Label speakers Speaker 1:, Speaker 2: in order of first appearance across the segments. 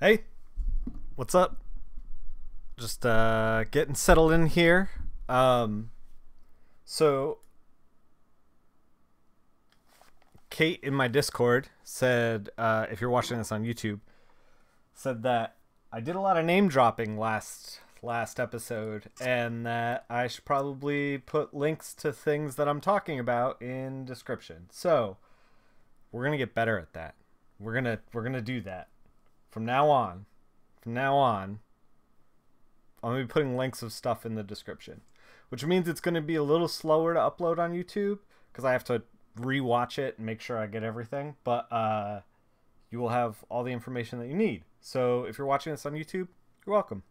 Speaker 1: Hey, what's up? Just getting settled in here. So Kate in my Discord said, if you're watching this on YouTube, said that I did a lot of name dropping last episode, and that I should probably put links to things that I'm talking about in description. So we're gonna get better at that. We're gonna do that from now on. From now on, I'm going to be putting links of stuff in the description, which means it's going to be a little slower to upload on YouTube because I have to rewatch it and make sure I get everything. But you will have all the information that you need. So if you're watching this on YouTube, you're welcome.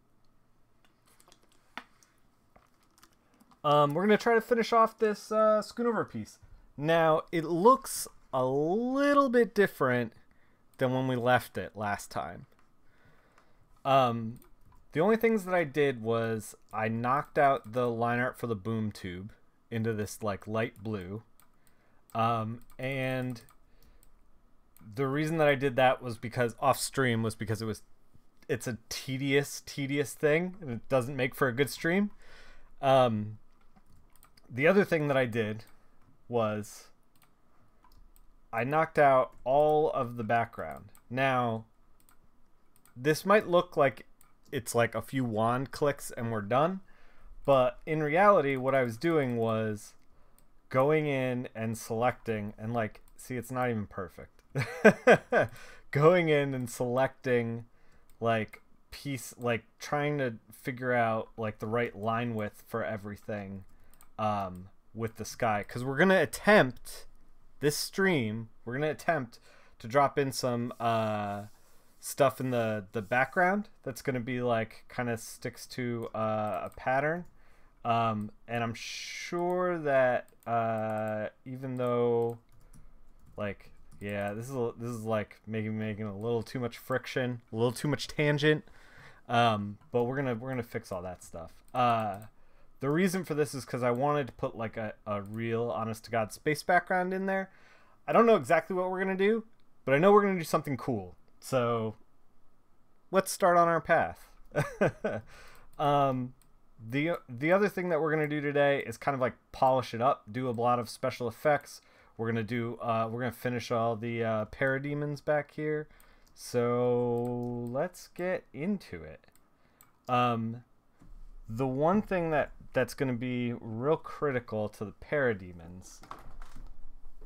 Speaker 1: We're going to try to finish off this Schoonover piece. Now, it looks a little bit different than when we left it last time. The only things that I did was I knocked out the line art for the boom tube into this like light blue. And the reason that I did that was because off stream was because it's a tedious thing and it doesn't make for a good stream. The other thing that I did was I knocked out all of the background. Now, this might look like it's like a few wand clicks and we're done, but in reality what I was doing was going in and selecting and like, see, it's not even perfect. Going in and selecting like trying to figure out like the right line width for everything with the sky, because we're gonna attempt this stream, we're gonna attempt to drop in some stuff in the background that's going to be like kind of sticks to a pattern, and I'm sure that even though like, yeah, this is like making a little too much friction, a little too much tangent, but we're gonna fix all that stuff. The reason for this is because I wanted to put like a real honest to God space background in there. I don't know exactly what we're gonna do, but I know we're gonna do something cool. So let's start on our path. The other thing that we're gonna do today is kind of like polish it up, do a lot of special effects. We're gonna finish all the parademons back here. So let's get into it. The one thing that's gonna be real critical to the parademons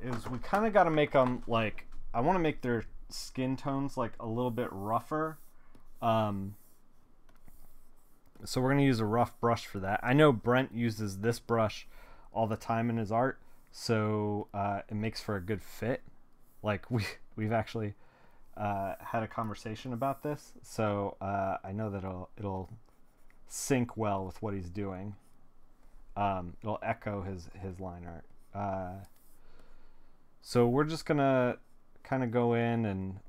Speaker 1: is we kind of got to make them like, I want to make their skin tones like a little bit rougher, so we're going to use a rough brush for that. I know Brent uses this brush all the time in his art, so it makes for a good fit. Like we've actually had a conversation about this, so I know that it'll sync well with what he's doing. It'll echo his line art. So we're just gonna kind of go in and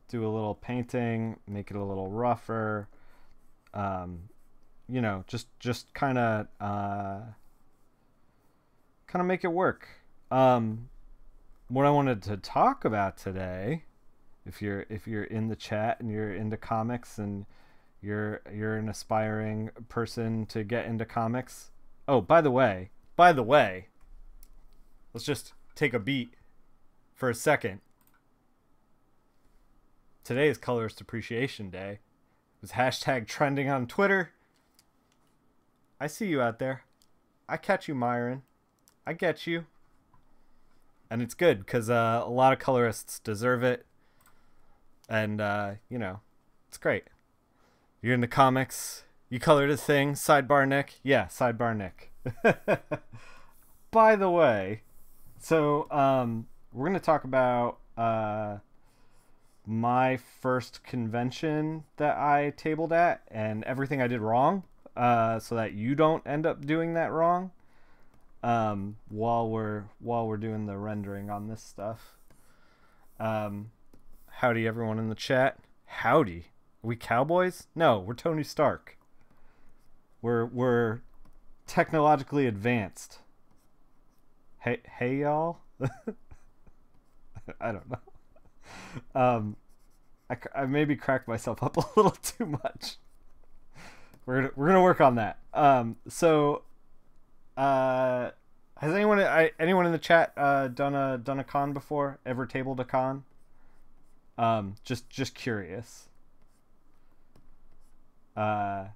Speaker 1: do a little painting, make it a little rougher, you know, just kind of make it work. What I wanted to talk about today, if you're in the chat and you're into comics and you're an aspiring person to get into comics. Oh, by the way, let's just take a beat for a second. Today is Colorist Appreciation Day. It was hashtag trending on Twitter. I see you out there. I catch you, Myron. I get you. And it's good because a lot of colorists deserve it. And, you know, it's great. You're into comics. You colored a thing. Sidebar Nick. Yeah, Sidebar Nick. By the way, so we're going to talk about my first convention that I tabled at and everything I did wrong, so that you don't end up doing that wrong while we're doing the rendering on this stuff. Howdy everyone in the chat. Howdy. Are we cowboys? No, we're Tony Stark. We're technologically advanced. Hey y'all. I don't know. I maybe cracked myself up a little too much. We're gonna work on that. Has anyone in the chat done a con before? Ever tabled a con? Just curious. When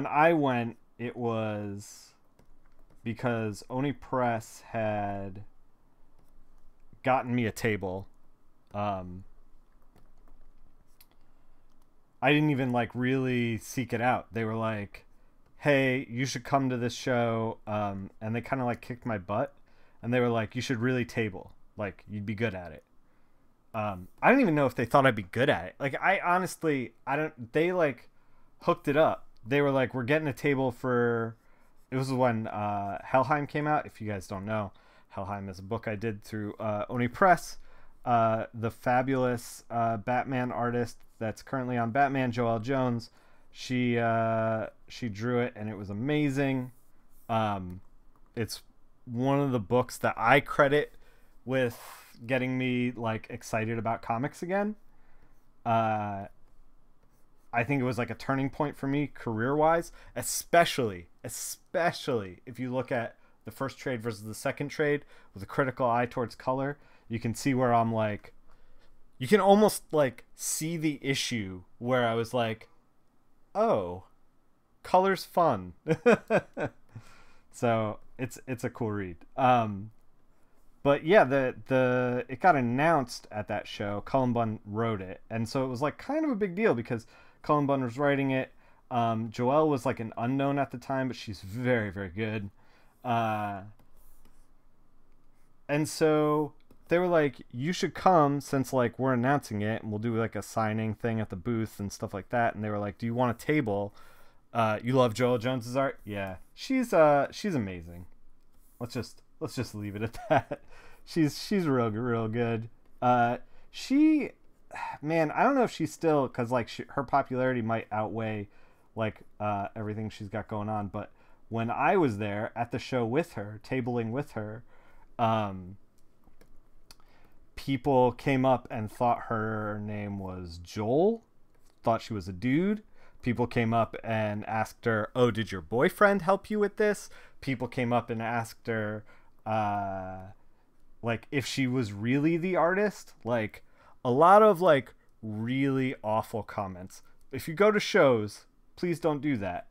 Speaker 1: I went, it was because Oni Press had gotten me a table. I didn't even like really seek it out. They were like, "Hey, you should come to this show," and they kind of like kicked my butt, and they were like, "You should really table. Like, you'd be good at it." I don't even know if they thought I'd be good at it. Like, I honestly, I don't. They like hooked it up. They were like, "We're getting a table for." It was when Helheim came out. If you guys don't know, Helheim is a book I did through Oni Press. The fabulous Batman artist that's currently on Batman, Joelle Jones. She drew it and it was amazing. It's one of the books that I credit with getting me like excited about comics again. I think it was like a turning point for me career-wise, especially if you look at the first trade versus the second trade with a critical eye towards color. You can see where I'm like, you can almost like see the issue where I was like, oh, color's fun. So it's a cool read. But yeah, the it got announced at that show. Cullen Bunn wrote it, and so it was like kind of a big deal because Cullen Bunn was writing it. Joelle was like an unknown at the time, but she's very, very good. And so they were like, "You should come since like we're announcing it, and we'll do like a signing thing at the booth and stuff like that." And they were like, "Do you want a table? You love Joelle Jones's art? Yeah, she's amazing. Let's just leave it at that. She's real good. She, man, I don't know if she's still, because like her popularity might outweigh like everything she's got going on. But when I was there at the show with her, tabling with her, people came up and thought her name was Joel, thought she was a dude. People came up and asked her, "Oh, did your boyfriend help you with this?" People came up and asked her, like, if she was really the artist. Like, a lot of, like, really awful comments. If you go to shows, please don't do that.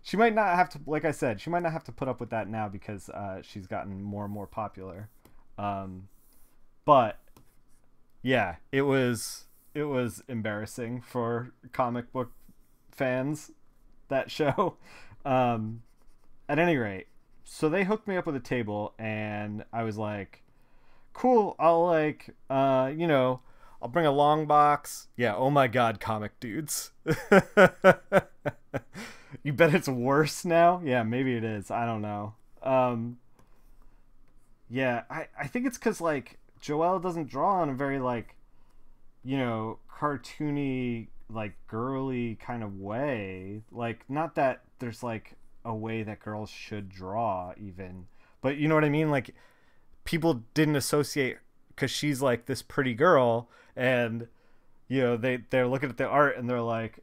Speaker 1: She might not have to, like I said, she might not have to put up with that now because she's gotten more and more popular. But, yeah, it was embarrassing for comic book fans, that show. At any rate, so they hooked me up with a table, and I was like, cool, I'll like, I'll bring a long box. Yeah, oh my god, comic dudes. You bet it's worse now? Yeah, maybe it is. I don't know. Yeah, I think it's because, like, Joelle doesn't draw in a very, like, cartoony, like, girly kind of way. Like, not that there's, like, a way that girls should draw, even. But you know what I mean? Like, people didn't associate, because she's, like, this pretty girl, and, they're looking at the art, and they're, like,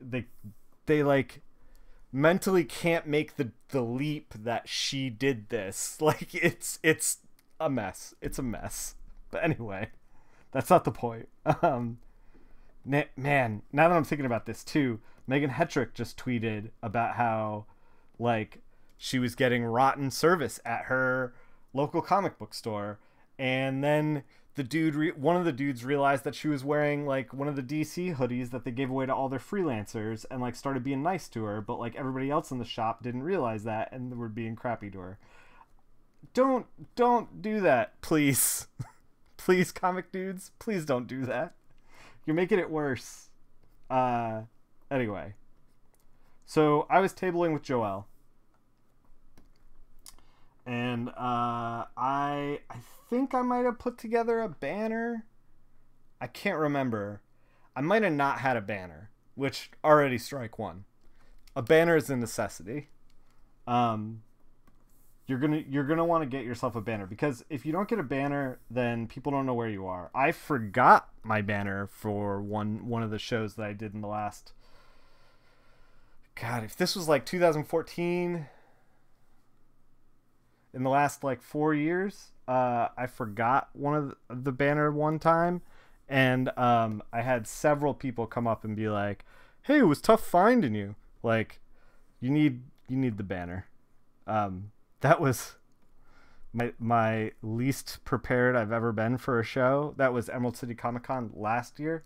Speaker 1: they like, mentally can't make the leap that she did this. Like, it's a mess. It's a mess. But anyway, that's not the point. Man, now that I'm thinking about this too, Megan Hetrick just tweeted about how, like, she was getting rotten service at her local comic book store, and then one of the dudes realized that she was wearing, like, one of the DC hoodies that they gave away to all their freelancers, and, like, started being nice to her, but, like, everybody else in the shop didn't realize that and were being crappy to her. Don't do that, please. Please, comic dudes, please don't do that. You're making it worse. Anyway. So, I was tabling with Joelle. And, I think I might have put together a banner. I can't remember. I might have not had a banner, which already strike one. A banner is a necessity. you're gonna want to get yourself a banner, because if you don't get a banner, then people don't know where you are. I forgot my banner for one of the shows that I did in the last. God, if this was like 2014, in the last like 4 years, I forgot one of the banner one time, and I had several people come up and be like, "Hey, it was tough finding you. Like, you need the banner." That was my least prepared I've ever been for a show. That was Emerald City Comic Con last year,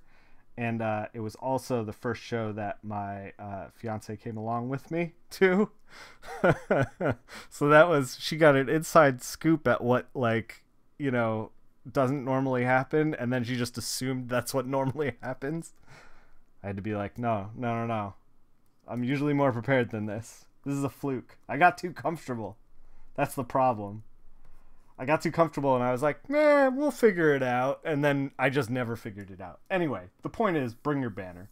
Speaker 1: and it was also the first show that my fiance came along with me to. So that was, she got an inside scoop at what, like, doesn't normally happen, and then she just assumed that's what normally happens. I had to be like, no. I'm usually more prepared than this. This is a fluke. I got too comfortable. That's the problem. I got too comfortable and I was like, we'll figure it out. And then I just never figured it out. Anyway, the point is, bring your banner.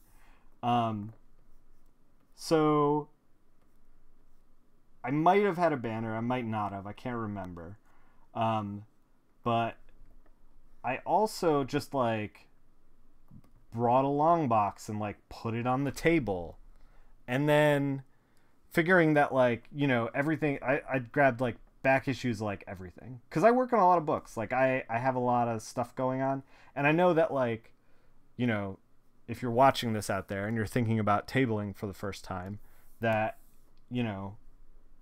Speaker 1: So I might have had a banner. I might not have. I can't remember. But I also just like brought a long box and like put it on the table. And then figuring that, like, everything, I grabbed like back issues, like everything, because I work on a lot of books. Like I have a lot of stuff going on, and I know that, like, if you're watching this out there and you're thinking about tabling for the first time, that you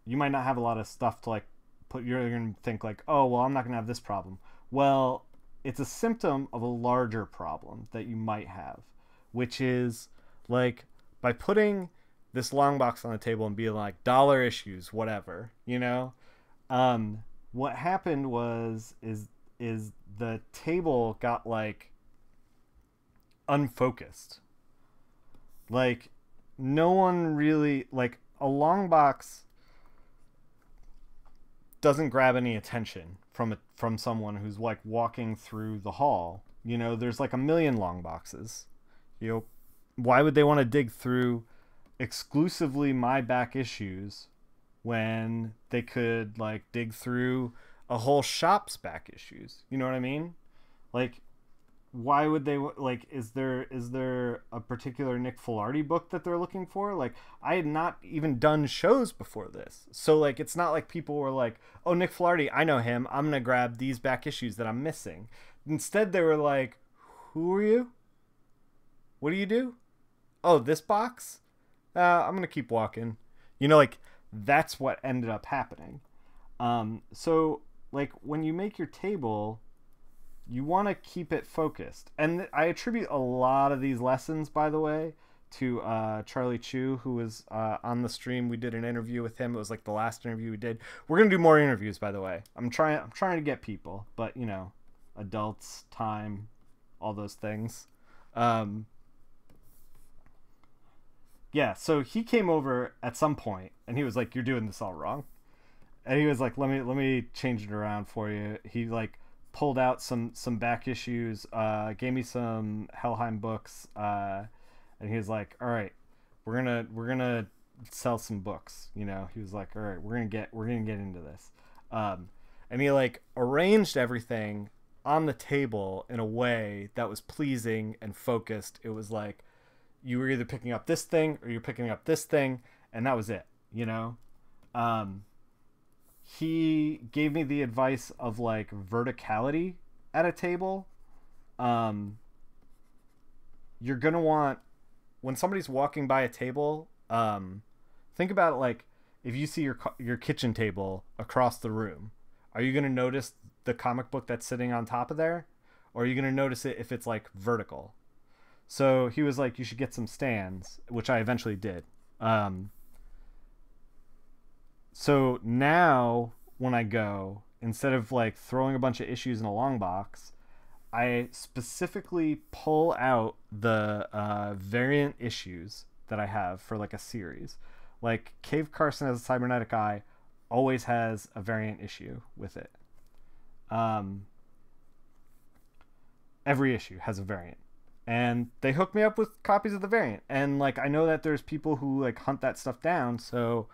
Speaker 1: might not have a lot of stuff to like put. You're gonna think like, oh well, I'm not gonna have this problem. Well, it's a symptom of a larger problem that you might have, which is like, by putting this long box on the table and being like dollar issues, whatever, what happened is the table got like unfocused. Like, no one really, like, a long box doesn't grab any attention from someone who's like walking through the hall. There's like a million long boxes. Why would they want to dig through exclusively my back issues when they could like dig through a whole shop's back issues? You know what I mean? Like, why would they, like, is there a particular Nickfil book that they're looking for? Like, I had not even done shows before this, so like, it's not like people were like, oh, Nickfil, I know him, I'm gonna grab these back issues that I'm missing. Instead, they were like, who are you? What do you do? Oh, this box? I'm gonna keep walking. Like, that's what ended up happening. So like, when you make your table, you want to keep it focused. And I attribute a lot of these lessons, by the way, to Charlie Chu, who was on the stream. We did an interview with him. It was like the last interview we did. We're gonna do more interviews, by the way. I'm trying to get people, but adults, time, all those things. Yeah, so he came over at some point and he was like, "You're doing this all wrong." And he was like, "Let me change it around for you." He like pulled out some back issues, gave me some Helheim books, and he was like, "All right, we're gonna sell some books." He was like, "All right, we're gonna get into this." And he like arranged everything on the table in a way that was pleasing and focused. It was like, you were either picking up this thing or you're picking up this thing, and that was it. He gave me the advice of like verticality at a table. You're gonna want, when somebody's walking by a table, think about it like, if you see your kitchen table across the room, are you gonna notice the comic book that's sitting on top of there, or are you gonna notice it if it's like vertical? So he was like, you should get some stands, which I eventually did. So now when I go, instead of like throwing a bunch of issues in a long box, I specifically pull out the variant issues that I have for like a series. Like Cave Carson as a Cybernetic Eye always has a variant issue with it. Every issue has a variant. And they hook me up with copies of the variant. And like, I know that there's people who like hunt that stuff down, so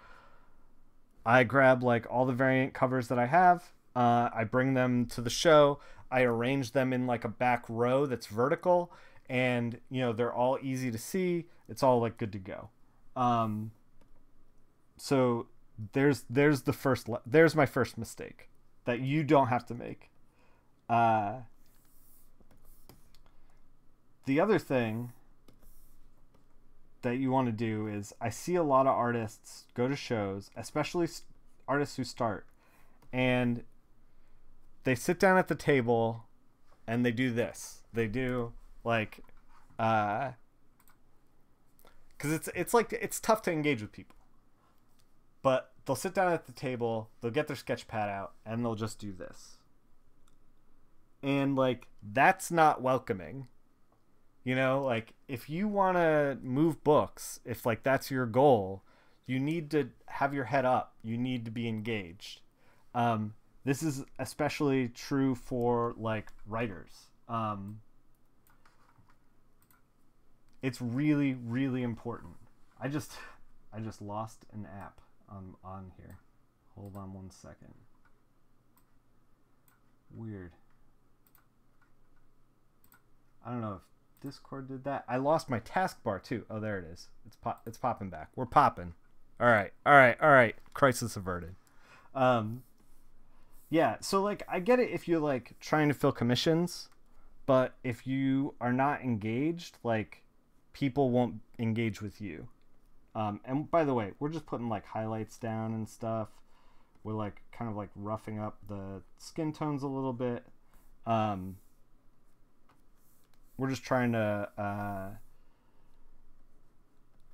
Speaker 1: I grab like all the variant covers that I have. I bring them to the show. I arrange them in like a back row that's vertical, and they're all easy to see. It's all like good to go. So there's my first mistake that you don't have to make. The other thing that you want to do is, I see a lot of artists go to shows, especially artists who start, and they sit down at the table and they do this. They do like, because it's like, it's tough to engage with people, but they'll sit down at the table, they'll get their sketch pad out, and they'll just do this. And like, that's not welcoming. Like, if you want to move books, if like that's your goal, you need to have your head up. You need to be engaged. This is especially true for like writers. It's really, really important. I just lost an app on here. Hold on 1 second. Weird. I don't know if Discord did that. I lost my taskbar too. Oh, there it is. It's popping back. We're popping. All right. Crisis averted. Yeah. So like, I get it if you're like trying to fill commissions, but if you are not engaged, like, people won't engage with you. And by the way, we're just putting like highlights down and stuff. We're like kind of like roughing up the skin tones a little bit. We're just trying to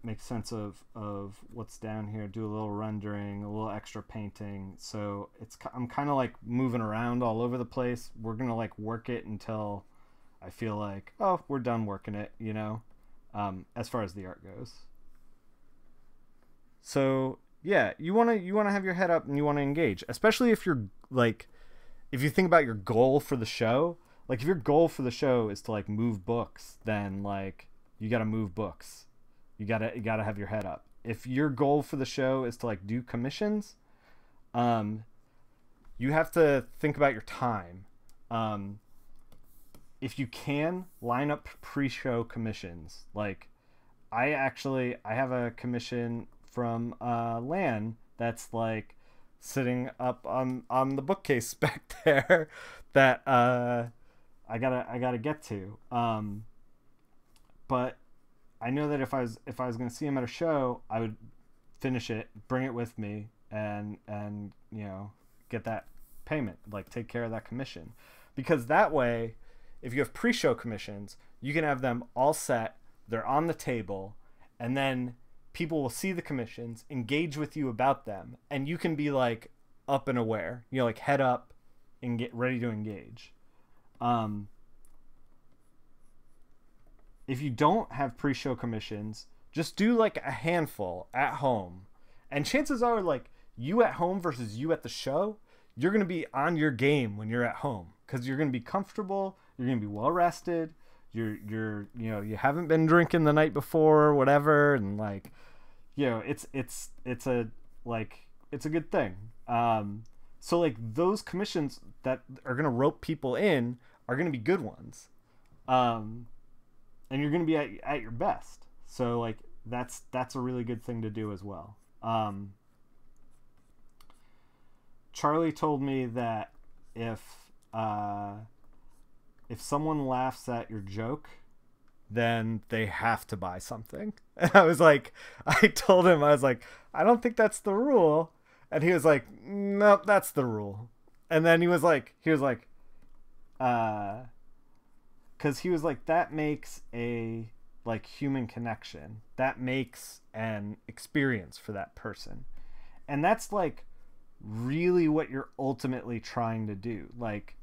Speaker 1: make sense of what's down here, do a little rendering, a little extra painting. So I'm kind of like moving around all over the place. We're going to like work it until I feel like, oh, we're done working it, as far as the art goes. So yeah, you want to have your head up and you want to engage, especially if you're like, if you think about your goal for the show. Like, if your goal for the show is to like move books, then like you got to move books. You got to have your head up. If your goal for the show is to like do commissions, you have to think about your time. If you can, line up pre-show commissions. Like, I have a commission from Lan that's like sitting up on the bookcase back there that I gotta get to. But I know that if I was gonna see him at a show, I would finish it, bring it with me, and get that payment, like take care of that commission, because that way, if you have pre-show commissions, you can have them all set, they're on the table, and then people will see the commissions, engage with you about them, and you can be like up and aware, like head up and get ready to engage. If you don't have pre-show commissions, just do like a handful at home, and chances are, like, you at home versus you at the show, you're going to be on your game when you're at home, because you're going to be comfortable, you're going to be well rested, you haven't been drinking the night before or whatever, and like, it's a good thing. So like, those commissions that are going to rope people in are going to be good ones. And you're going to be at your best. So like, that's a really good thing to do as well. Charlie told me that if someone laughs at your joke, then they have to buy something. And I told him, I was like, I don't think that's the rule. And he was like, nope, that's the rule. And then he was like, because he was like, that makes a like human connection. That makes an experience for that person. And that's like really what you're ultimately trying to do. Like,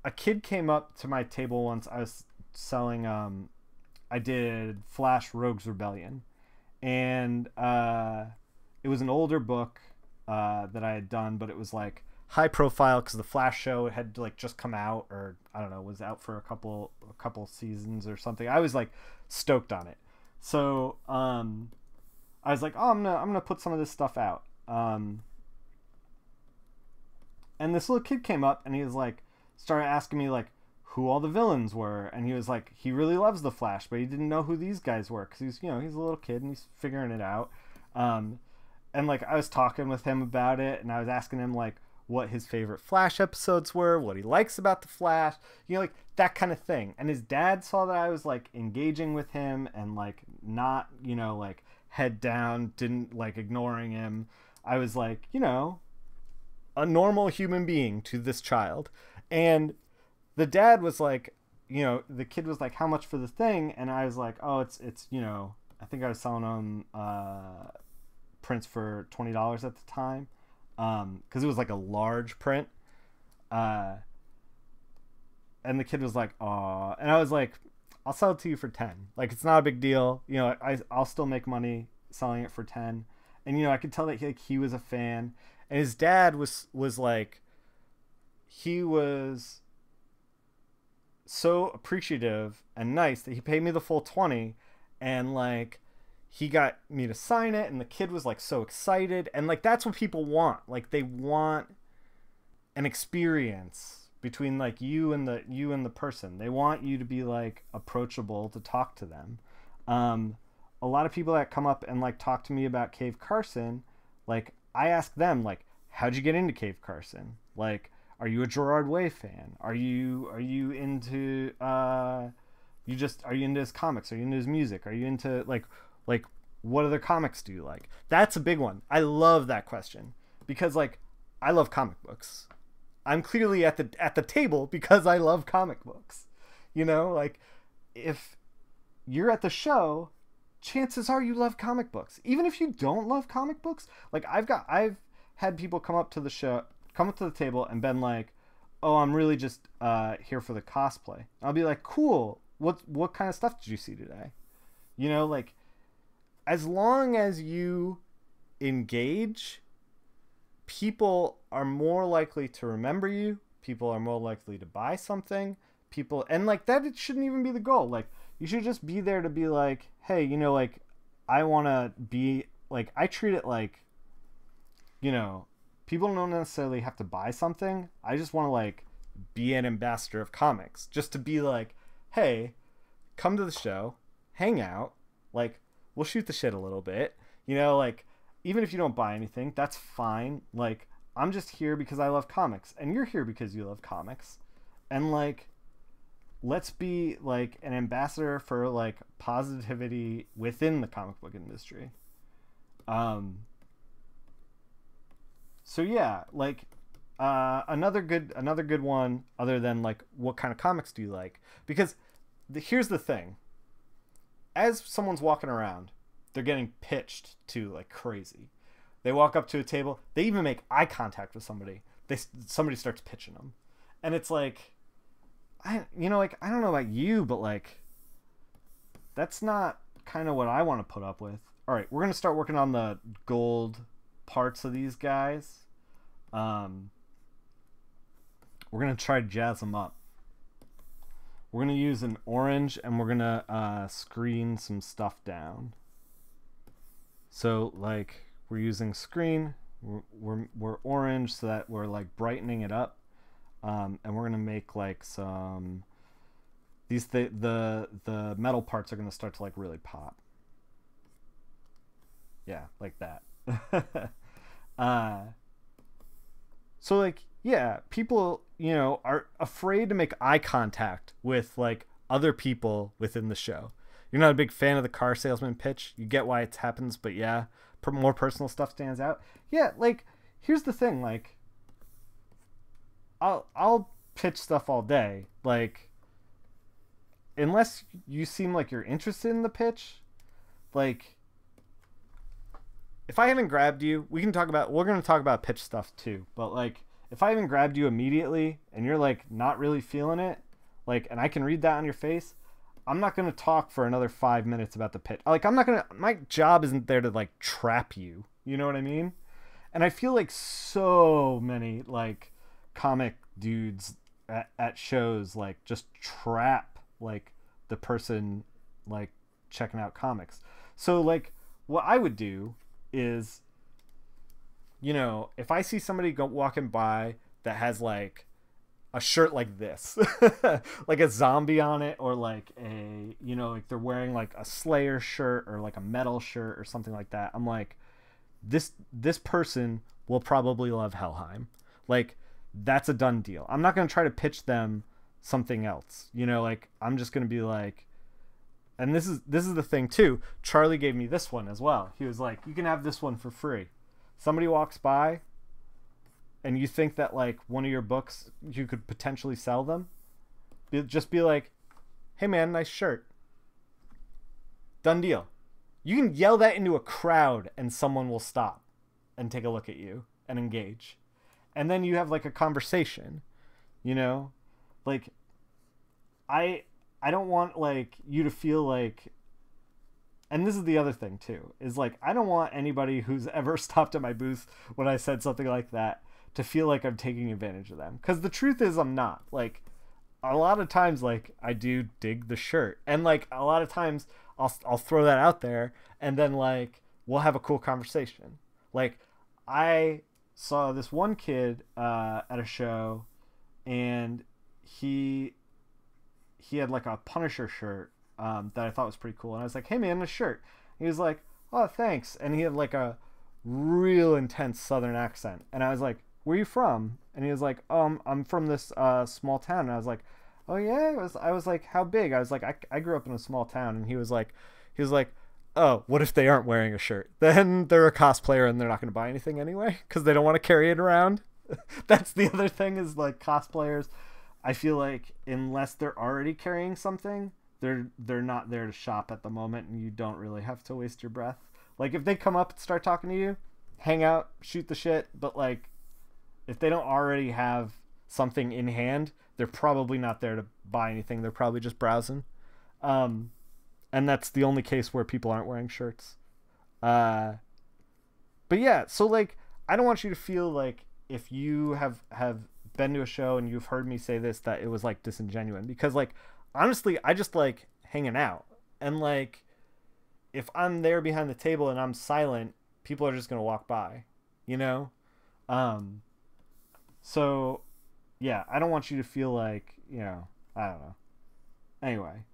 Speaker 1: a kid came up to my table once. I was selling, I did Flash Rogues Rebellion, and it was an older book that I had done, but it was like high profile because the Flash show had like just come out, or I don't know, was out for a couple seasons or something. I was like stoked on it. So I I was like, oh, I'm gonna put some of this stuff out. And this little kid came up and he was like, started asking me like who all the villains were, and he was like, he really loves the Flash, but he didn't know who these guys were because he's, he's a little kid and he's figuring it out. And like I was talking with him about it, and I was asking him like what his favorite Flash episodes were, what he likes about the Flash, like that kind of thing. And his dad saw that I was like engaging with him and like not, like head down, didn't like ignoring him. I was like, a normal human being to this child. And the dad was like, the kid was like, how much for the thing? And I was like, oh, it's I think I was selling him prints for $20 at the time, because it was like a large print. And the kid was like, aw. And I was like, I'll sell it to you for 10. Like, it's not a big deal. I'll still make money selling it for 10. And, I could tell that he was a fan. And his dad was like, he was so appreciative and nice that he paid me the full 20, and like he got me to sign it, and the kid was like so excited. And like that's what people want. Like they want an experience between like you and the person. They want you to be like approachable to talk to them. A lot of people that come up and like talk to me about Cave Carson, like I ask them like, how'd you get into Cave Carson? Like, are you a Gerard Way fan? Are you into are you into his comics? Are you into his music? Are you into like what other comics do you like? That's a big one. I love that question because like I love comic books. I'm clearly at the table because I love comic books. Like if you're at the show, chances are you love comic books. Even if you don't love comic books, like I've had people come up to the table and been like, oh, I'm really just here for the cosplay. I'll be like, cool. What kind of stuff did you see today? Like as long as you engage, people are more likely to remember you. People are more likely to buy something. And like that, it shouldn't even be the goal. Like you should just be there to be like, hey, like I want to be like, I treat it like, people don't necessarily have to buy something. I just want to like be an ambassador of comics, just to be like, hey, come to the show, hang out, like we'll shoot the shit a little bit, like even if you don't buy anything, that's fine. Like I'm just here because I love comics, and you're here because you love comics, and like let's be like an ambassador for like positivity within the comic book industry. So yeah, like another good one, other than like what kind of comics do you like? Because here's the thing: as someone's walking around, they're getting pitched to like crazy. They walk up to a table, they even make eye contact with somebody. Somebody starts pitching them, and it's like, I don't know about you, but like that's not kind of what I want to put up with. All right, we're gonna start working on the gold parts of these guys. We're gonna try to jazz them up. We're gonna use an orange, and we're gonna screen some stuff down. So like we're using screen, we're orange so that we're like brightening it up, and we're gonna make like some the metal parts are gonna start to like really pop. Yeah, like that. So like, yeah, people, are afraid to make eye contact with like other people within the show. You're not a big fan of the car salesman pitch. You get why it happens, but yeah, more personal stuff stands out. Yeah, like here's the thing, like I'll pitch stuff all day, like unless you seem like you're interested in the pitch, like if I haven't grabbed you, we're going to talk about pitch stuff too. But like, if I haven't grabbed you immediately and you're like not really feeling it, like, and I can read that on your face, I'm not going to talk for another 5 minutes about the pitch. Like, my job isn't there to like trap you. You know what I mean? And I feel like so many like comic dudes at shows, like just trap like the person like checking out comics. So like, what I would do is, if I see somebody walking by that has like a shirt like this, like a zombie on it, or like like they're wearing like a Slayer shirt or like a metal shirt or something like that, I'm like, this person will probably love Helheim. Like, that's a done deal. I'm not going to try to pitch them something else. Like, I'm just going to be like, and this is the thing too. Charlie gave me this one as well. He was like, you can have this one for free. Somebody walks by and you think that like one of your books, you could potentially sell them, just be like, hey man, nice shirt. Done deal. You can yell that into a crowd and someone will stop and take a look at you and engage. And then you have like a conversation, like I don't want like you to feel like, and this is the other thing too, is like, I don't want anybody who's ever stopped at my booth when I said something like that to feel like I'm taking advantage of them. Cause the truth is I'm not. Like, a lot of times, like, I do dig the shirt, and like a lot of times I'll throw that out there, and then like we'll have a cool conversation. Like, I saw this one kid at a show, and he had like a Punisher shirt that I thought was pretty cool, and I was like, hey man, a shirt. He was like, oh thanks, and he had like a real intense Southern accent, and I was like, where are you from? And he was like, I'm from this small town. And I was like, oh yeah. I was like, how big? I was like, I grew up in a small town. And he was like, oh, what if they aren't wearing a shirt? Then they're a cosplayer and they're not going to buy anything anyway because they don't want to carry it around. That's the other thing, is like, cosplayers, I feel like unless they're already carrying something, they're not there to shop at the moment, and you don't really have to waste your breath. Like, if they come up and start talking to you, hang out, shoot the shit, but like, if they don't already have something in hand, they're probably not there to buy anything. They're probably just browsing. And that's the only case where people aren't wearing shirts. But yeah, so like, I don't want you to feel like, if you have been to a show and you've heard me say this, that it was like disingenuous, because like, honestly, I just like hanging out, and like, if I'm there behind the table and I'm silent, people are just going to walk by, So, yeah, I don't want you to feel like, I don't know. Anyway.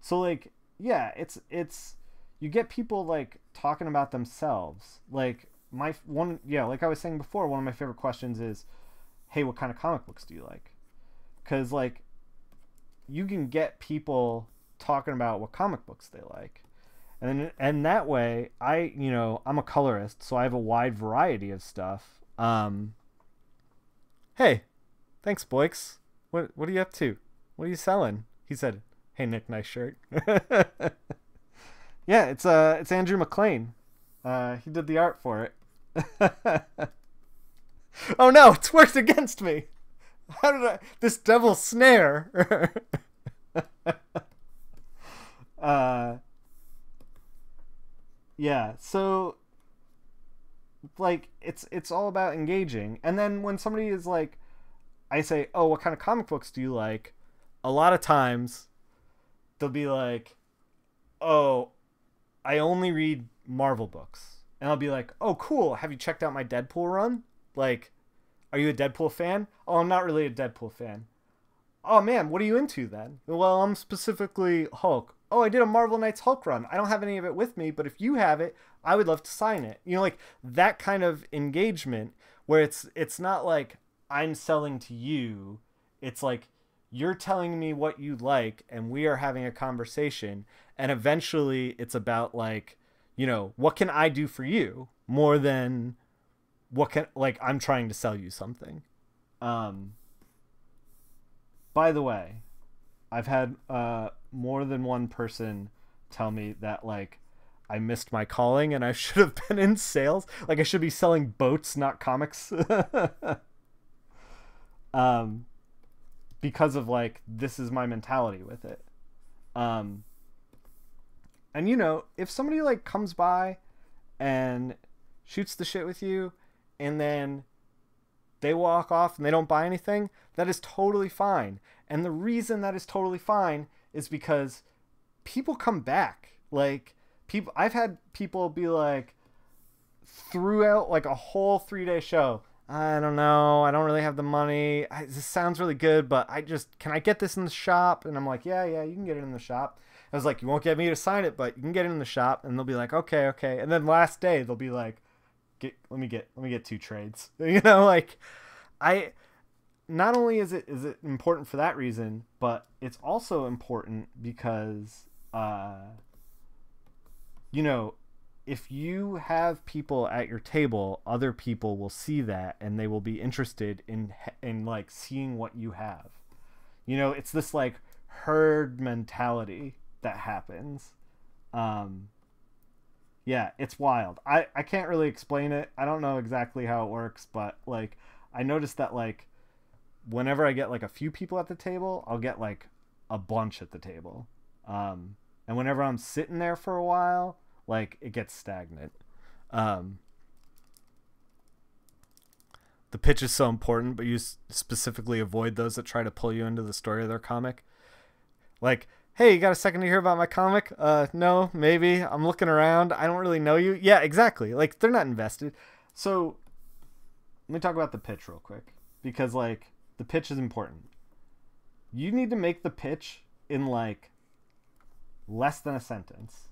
Speaker 1: So, like, yeah, it's, you get people, like, talking about themselves. Like, like I was saying before, one of my favorite questions is, hey, what kind of comic books do you like? Because, like, you can get people talking about what comic books they like. And that way, I'm a colorist, so I have a wide variety of stuff. Hey, thanks, Boix. What are you up to? What are you selling? He said, hey, Nick, nice shirt. Yeah, it's Andrew McLean. He did the art for it. Oh no, it's worked against me. How did this devil's snare? Yeah, so like, it's all about engaging. And then when somebody is like, I say, oh, what kind of comic books do you like? A lot of times they'll be like, oh, I only read Marvel books. And I'll be like, oh, cool. Have you checked out my Deadpool run? Like, are you a Deadpool fan? Oh, I'm not really a Deadpool fan. Oh man, what are you into then? Well, I'm specifically Hulk. Oh, I did a Marvel Knights Hulk run. I don't have any of it with me, but if you have it, I would love to sign it. Like, that kind of engagement where it's not like I'm selling to you. It's like, you're telling me what you like and we are having a conversation, and eventually it's about like, what can I do for you more than I'm trying to sell you something. By the way, I've had more than one person tell me that like I missed my calling and I should have been in sales. Like, I should be selling boats, not comics. Because of like, this is my mentality with it. And if somebody like comes by and shoots the shit with you and then they walk off and they don't buy anything, that is totally fine. And the reason that is totally fine is because people come back. Like, I've had people be like, throughout like a whole 3-day show, I don't know, I don't really have the money. This sounds really good, but can I get this in the shop? And I'm like, yeah, you can get it in the shop. I was like, you won't get me to sign it, but you can get it in the shop. And they'll be like, okay. And then last day they'll be like, let me get 2 trades. You know, like not only is it important for that reason, but it's also important because, you know, if you have people at your table, other people will see that and they will be interested in like seeing what you have. You know, it's this like herd mentality that happens. Yeah, it's wild. I can't really explain it. I don't know exactly how it works, but like I noticed that like whenever I get like a few people at the table, I'll get like a bunch at the table. And whenever I'm sitting there for a while, like it gets stagnant. The pitch is so important, but you specifically avoid those that try to pull you into the story of their comic. Like, hey, you got a second to hear about my comic? No, maybe. I'm looking around. I don't really know you. Yeah, exactly. Like, they're not invested. So let me talk about the pitch real quick, because like the pitch is important. You need to make the pitch in like less than a sentence.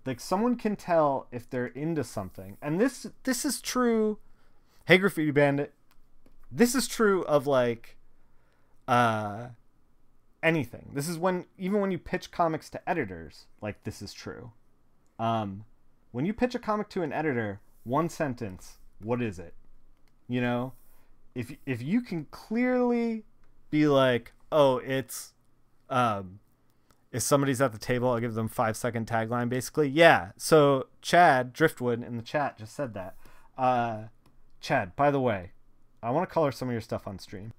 Speaker 1: Like someone can tell if they're into something. And this is true. Hey, Graffiti Bandit. This is true of like anything. This is even when you pitch comics to editors, like this is true. When you pitch a comic to an editor, 1 sentence, what is it? You know, if you can clearly be like, oh, it's if somebody's at the table, I'll give them 5-second tagline, basically. Yeah. So Chad Driftwood in the chat just said that. Chad, by the way, I want to color some of your stuff on stream.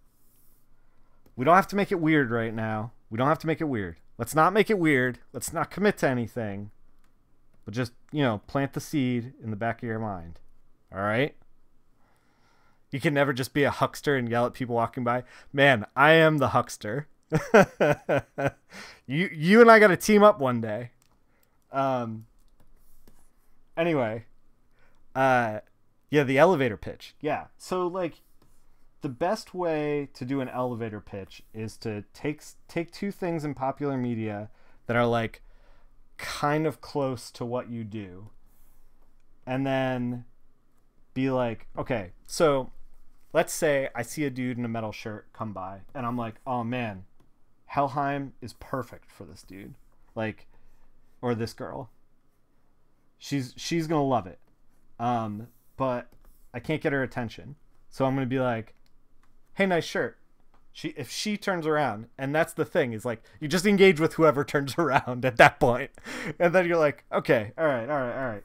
Speaker 1: We don't have to make it weird right now. We don't have to make it weird. Let's not make it weird. Let's not commit to anything. But just, you know, plant the seed in the back of your mind. All right? You can never just be a huckster and yell at people walking by. Man, I am the huckster. you and I got to team up one day. Anyway, yeah, the elevator pitch. Yeah, so like the best way to do an elevator pitch is to take 2 things in popular media that are like kind of close to what you do, and then be like, okay, so let's say I see a dude in a metal shirt come by, and I'm like, oh man, Helheim is perfect for this dude, like, or this girl. She's gonna love it, but I can't get her attention, so I'm gonna be like, hey, nice shirt. If she turns around, and that's the thing, is like you just engage with whoever turns around at that point, and then you're like, okay, all right.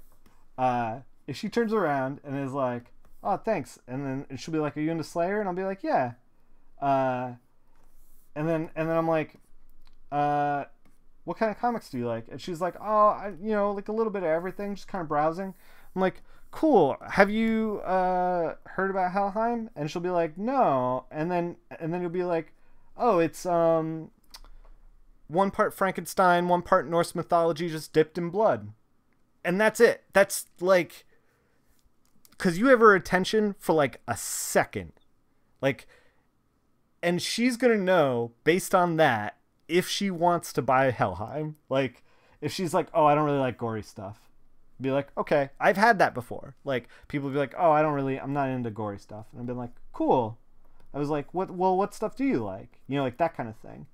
Speaker 1: If she turns around and is like, oh, thanks, and then she'll be like, are you into Slayer? And I'll be like, yeah. And then I'm like, what kind of comics do you like? And she's like, oh, like a little bit of everything, just kind of browsing. I'm like, cool. Have you heard about Helheim? And she'll be like, no. And then you'll be like, oh, it's 1 part Frankenstein, 1 part Norse mythology, just dipped in blood. And that's it. That's like, because you have her attention for like a second, like. And she's going to know, based on that, if she wants to buy Helheim. Like, if she's like, oh, I don't really like gory stuff. Be like, okay, I've had that before. Like, people be like, oh, I'm not into gory stuff. And I've been like, cool. I was like, what stuff do you like? You know, like that kind of thing.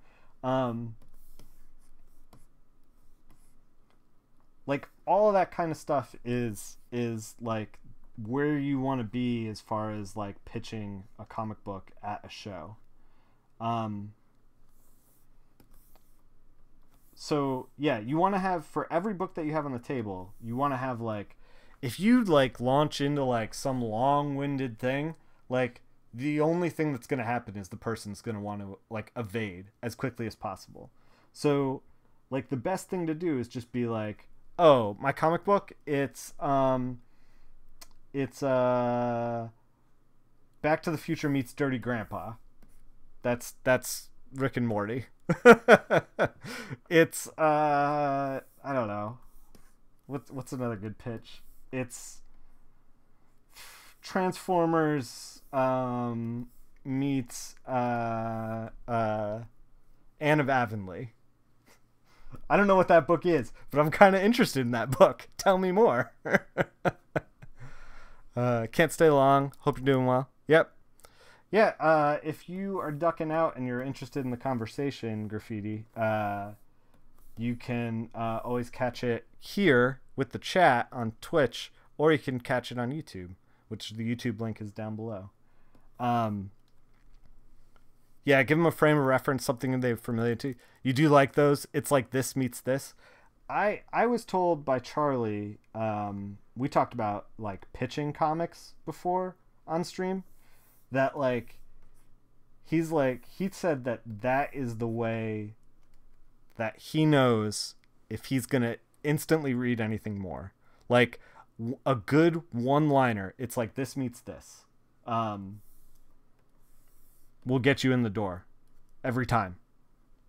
Speaker 1: Like, all of that kind of stuff is like where you want to be as far as like pitching a comic book at a show. So yeah, you want to have, for every book that you have on the table, you want to have like, if you like launch into like some long-winded thing, like the only thing that's going to happen is the person's going to want to like evade as quickly as possible. So like the best thing to do is just be like, oh, my comic book, it's Back to the Future meets Dirty Grandpa. That's Rick and Morty. It's I don't know. what's another good pitch? It's Transformers meets Anne of Avonlea. I don't know what that book is, but I'm kind of interested in that book. Tell me more. Can't stay long. Hope you're doing well. Yep. Yeah, if you are ducking out and you're interested in the conversation, Graffiti, you can always catch it here with the chat on Twitch, or you can catch it on YouTube, which the YouTube link is down below. Yeah, give them a frame of reference, something they're familiar to. You do like those? It's like this meets this. I was told by Charlie, we talked about like pitching comics before on stream, that like he said that is the way that he knows if he's gonna instantly read anything more. Like a good one-liner, it's like this meets this. Will get you in the door every time.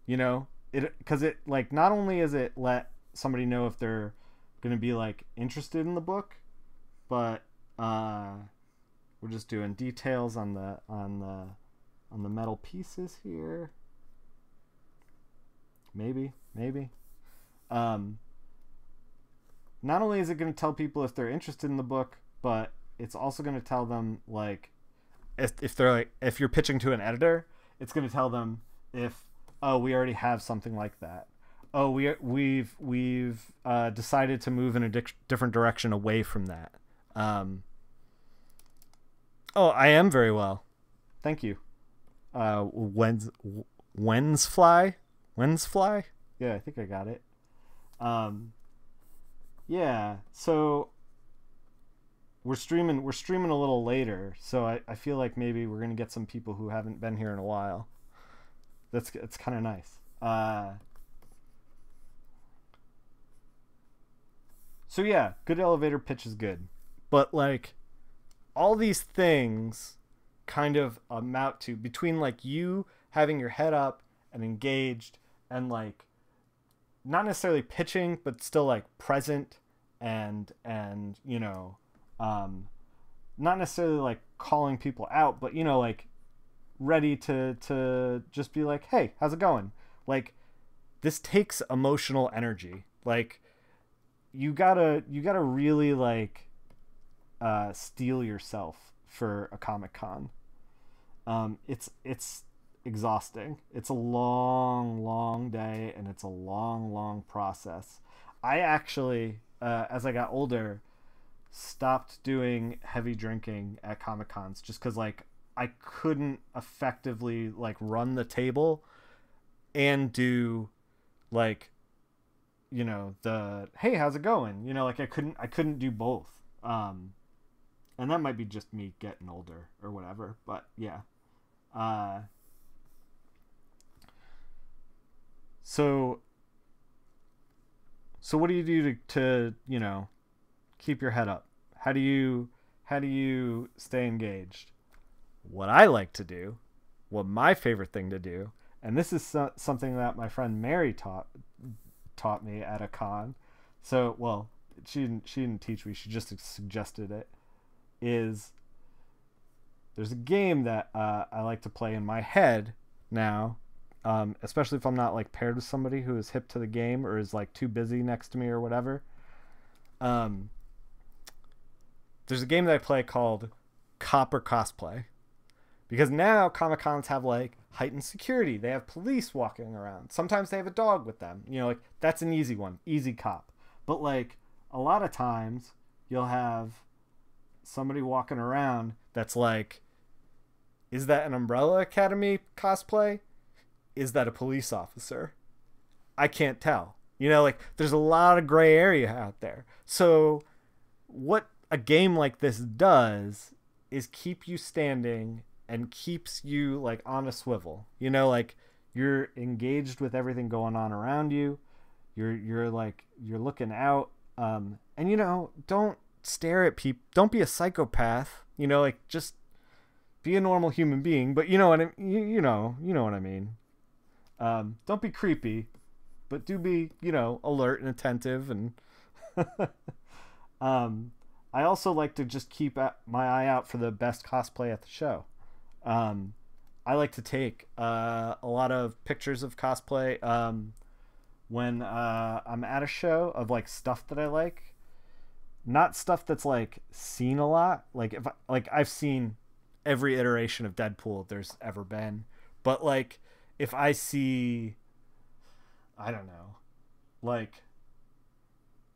Speaker 1: You know, because it like not only is it let somebody know if they're gonna be like interested in the book, but we're just doing details on the metal pieces here. Maybe. Not only is it going to tell people if they're interested in the book, but it's also going to tell them like if you're pitching to an editor, it's going to tell them if we already have something like that. We've decided to move in a different direction away from that. I am very well. Thank you. When's fly? Yeah, I think I got it. Yeah, so we're streaming a little later, so I feel like maybe we're gonna get some people who haven't been here in a while. It's kind of nice. So yeah, good elevator pitch is good, but like all these things kind of amount to, between like you having your head up and engaged and like not necessarily pitching but still like present and you know, not necessarily like calling people out, but you know, like ready to just be like, hey, how's it going? Like this takes emotional energy. Like you gotta really like steel yourself for a Comic-Con. It's exhausting. It's a long day, and it's a long process. I actually, as I got older, stopped doing heavy drinking at Comic-Cons just because like I couldn't effectively like run the table and do like, you know, the hey, how's it going? You know, like I couldn't do both. And that might be just me getting older or whatever, but yeah. So what do you do to you know, keep your head up? How do you stay engaged? What I like to do, what my favorite thing to do, and this is something that my friend Mary taught me at a con. So, well, she didn't teach me, she just suggested it. Is there's a game that I like to play in my head now, especially if I'm not like paired with somebody who is hip to the game or is like too busy next to me or whatever. There's a game that I play called Cop or Cosplay, because now Comic-Cons have like heightened security. They have police walking around. Sometimes they have a dog with them. You know, like that's an easy one, easy cop. But like a lot of times you'll have somebody walking around that's like, is that an Umbrella Academy cosplay? Is that a police officer? I can't tell. You know, like there's a lot of gray area out there. So what a game like this does is keep you standing and keeps you like on a swivel. You know, like you're engaged with everything going on around you. You're looking out, and you know, don't stare at people. Don't be a psychopath. You know, like just be a normal human being. But you know what you know what I mean. Don't be creepy, but do be, you know, alert and attentive and um, I also like to just keep my eye out for the best cosplay at the show. Um, I like to take a lot of pictures of cosplay when I'm at a show of like stuff that I like. Not stuff that's like seen a lot. Like if like I've seen every iteration of Deadpool there's ever been, but like if I see, I don't know, like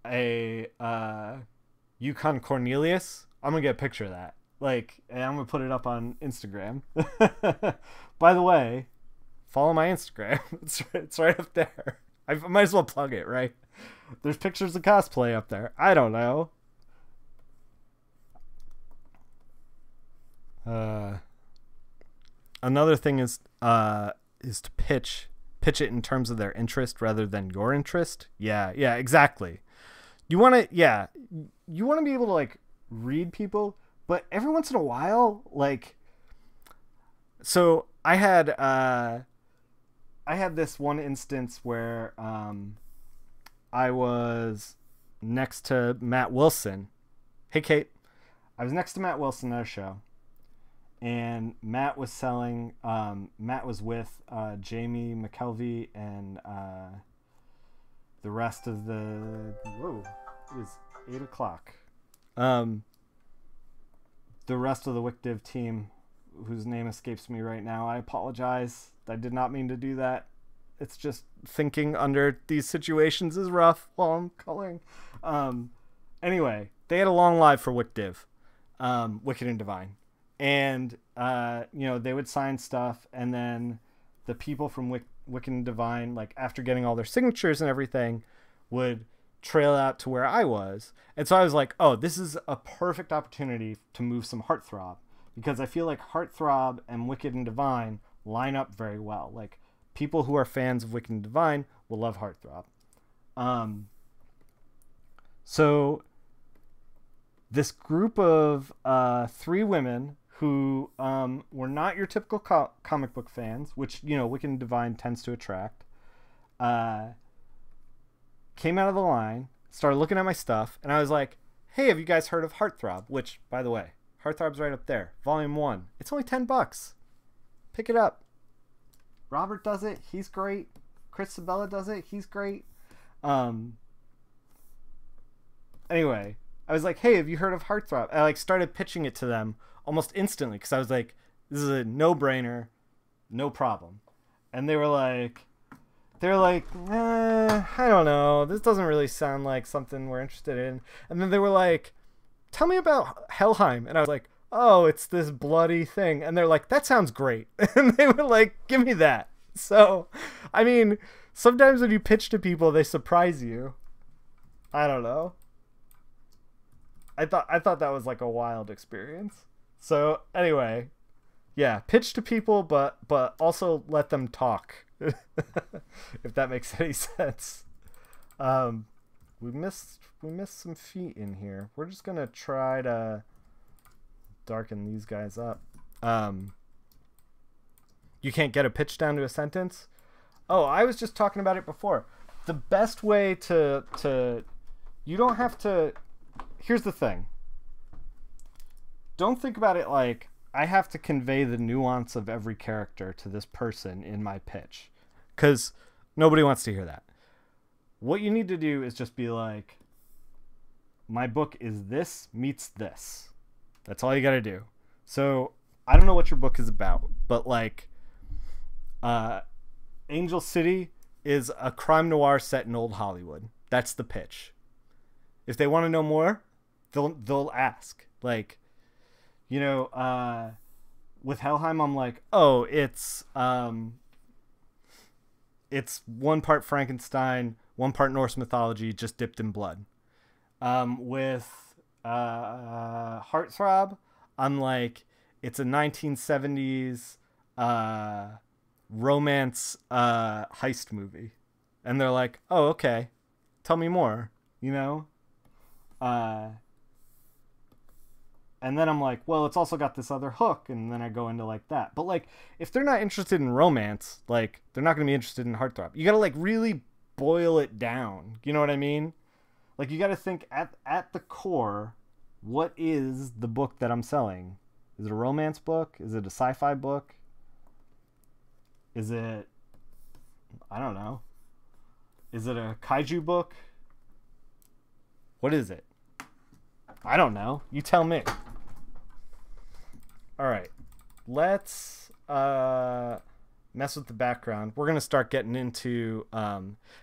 Speaker 1: a Yukon Cornelius, I'm gonna get a picture of that. Like, and I'm gonna put it up on Instagram. By the way, follow my Instagram. It's right up there. I might as well plug it, right? There's pictures of cosplay up there. I don't know. Another thing is to pitch it in terms of their interest rather than your interest. Yeah, exactly. You want to be able to like read people, but every once in a while, like, so I had this one instance where I was next to Matt Wilson. Hey, Kate. I was next to Matt Wilson at a show, and Matt was selling. Matt was with Jamie McKelvey and the rest of the. Whoa, it is 8:00. The rest of the WickDiv team, whose name escapes me right now. I apologize. I did not mean to do that. It's just thinking under these situations is rough while I'm coloring. Anyway, they had a long live for WickDiv, Wicked and Divine. And, they would sign stuff, and then the people from Wicked and Divine, like, after getting all their signatures and everything, would trail out to where I was. And so I was like, oh, this is a perfect opportunity to move some Heartthrob, because I feel like Heartthrob and Wicked and Divine line up very well. Like, people who are fans of Wicked and Divine will love Heartthrob. So this group of 3 women who were not your typical comic book fans, which, Wicked and Divine tends to attract, came out of the line, started looking at my stuff, and I was like, hey, have you guys heard of Heartthrob? Which, by the way, Heartthrob's right up there. Volume 1. It's only $10. Pick it up. Robert does it. He's great. Chris Sabella does it. He's great. Anyway, I was like, hey, have you heard of Heartthrob? I like started pitching it to them almost instantly because I was like, this is a no-brainer, no problem. And they were like, I don't know. This doesn't really sound like something we're interested in. And then they were like, tell me about Helheim. And I was like, oh, it's this bloody thing. And they're like, that sounds great. And they were like, give me that. So, I mean, sometimes when you pitch to people, they surprise you. I don't know. I thought that was like a wild experience. So anyway, yeah, pitch to people, but also let them talk. If that makes any sense. We missed some feet in here. We're just gonna try to darken these guys up. You can't get a pitch down to a sentence? Oh, I was just talking about it before. The best way to you don't have to. Here's the thing. Don't think about it like I have to convey the nuance of every character to this person in my pitch, because nobody wants to hear that. What you need to do is just be like, my book is this meets this. That's all you got to do. So I don't know what your book is about, but like, Angel City is a crime noir set in old Hollywood. That's the pitch. If they want to know more, they'll ask. Like, with Helheim, I'm like, oh, it's 1 part Frankenstein, 1 part Norse mythology, just dipped in blood. With Heartthrob, I'm like, it's a 1970s romance heist movie. And they're like, oh, okay, tell me more, and then I'm like, well, it's also got this other hook, and then I go into like that. But like, if they're not interested in romance, like, they're not going to be interested in Heartthrob. You got to like really boil it down. You know what I mean? Like, you got to think at the core, what is the book that I'm selling? Is it a romance book? Is it a sci-fi book? Is it, I don't know. Is it a kaiju book? What is it? I don't know. You tell me. All right. Let's mess with the background. We're going to start getting into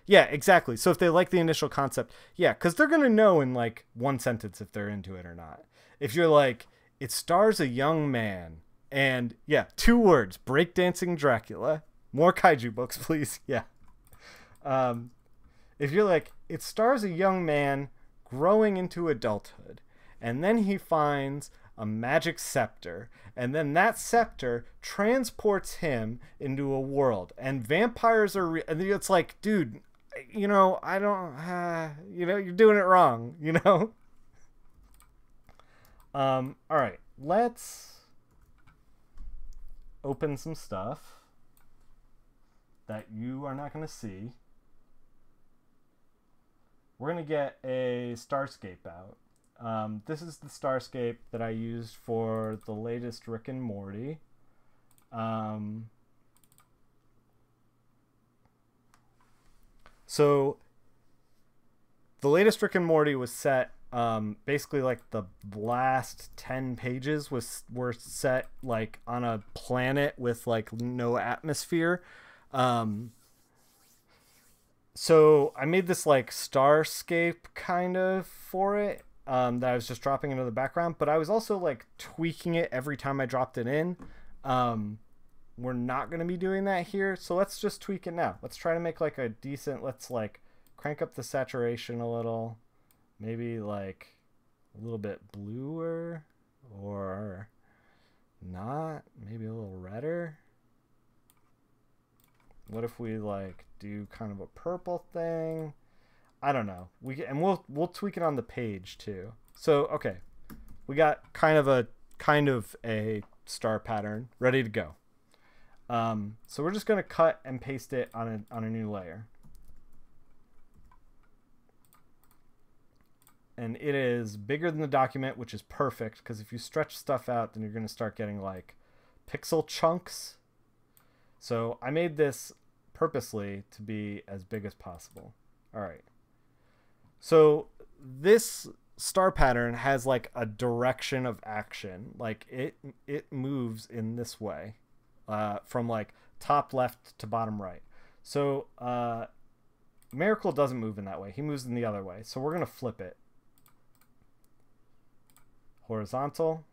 Speaker 1: yeah, exactly. So if they like the initial concept, yeah, cuz they're going to know in like one sentence if they're into it or not. If you're like, it stars a young man and yeah, 2 words, breakdancing Dracula. More kaiju books, please. Yeah. If you're like, it stars a young man growing into adulthood, and then he finds a magic scepter, and then that scepter transports him into a world, and vampires are and it's like, dude, you know, I don't you know, you're doing it wrong, you know. All right, let's open some stuff that you are not going to see. We're going to get a Starscape out. This is the Starscape that I used for the latest Rick and Morty. So the latest Rick and Morty was set basically like the last 10 pages were set like on a planet with like no atmosphere. So I made this like starscape kind of for it that I was just dropping into the background, but I was also like tweaking it every time I dropped it in. We're not going to be doing that here, so let's just tweak it now. Let's try to make like a decent, let's like crank up the saturation a little, maybe like a little bit bluer or not, maybe a little redder. What if we like do kind of a purple thing? I don't know. We'll tweak it on the page too. So okay, we got kind of a star pattern ready to go. So we're just gonna cut and paste it on a new layer, and it is bigger than the document, which is perfect because if you stretch stuff out, then you're gonna start getting like pixel chunks. So I made this purposely to be as big as possible. All right. So this star pattern has like a direction of action. Like it moves in this way, from like top left to bottom right. So Miracle doesn't move in that way. He moves in the other way. So we're gonna flip it. Horizontal.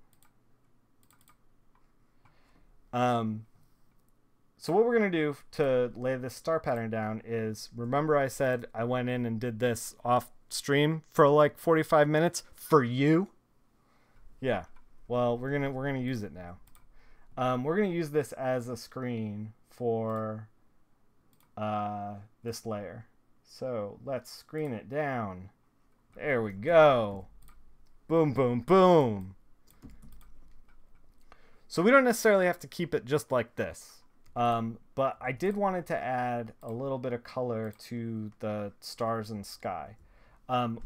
Speaker 1: So what we're going to do to lay this star pattern down is, remember I said I went in and did this off stream for like 45 minutes for you? Yeah. Well, we're going to use it now. We're going to use this as a screen for this layer. So let's screen it down. There we go. Boom, boom, boom. So we don't necessarily have to keep it just like this. But I did wanted to add a little bit of color to the stars and sky.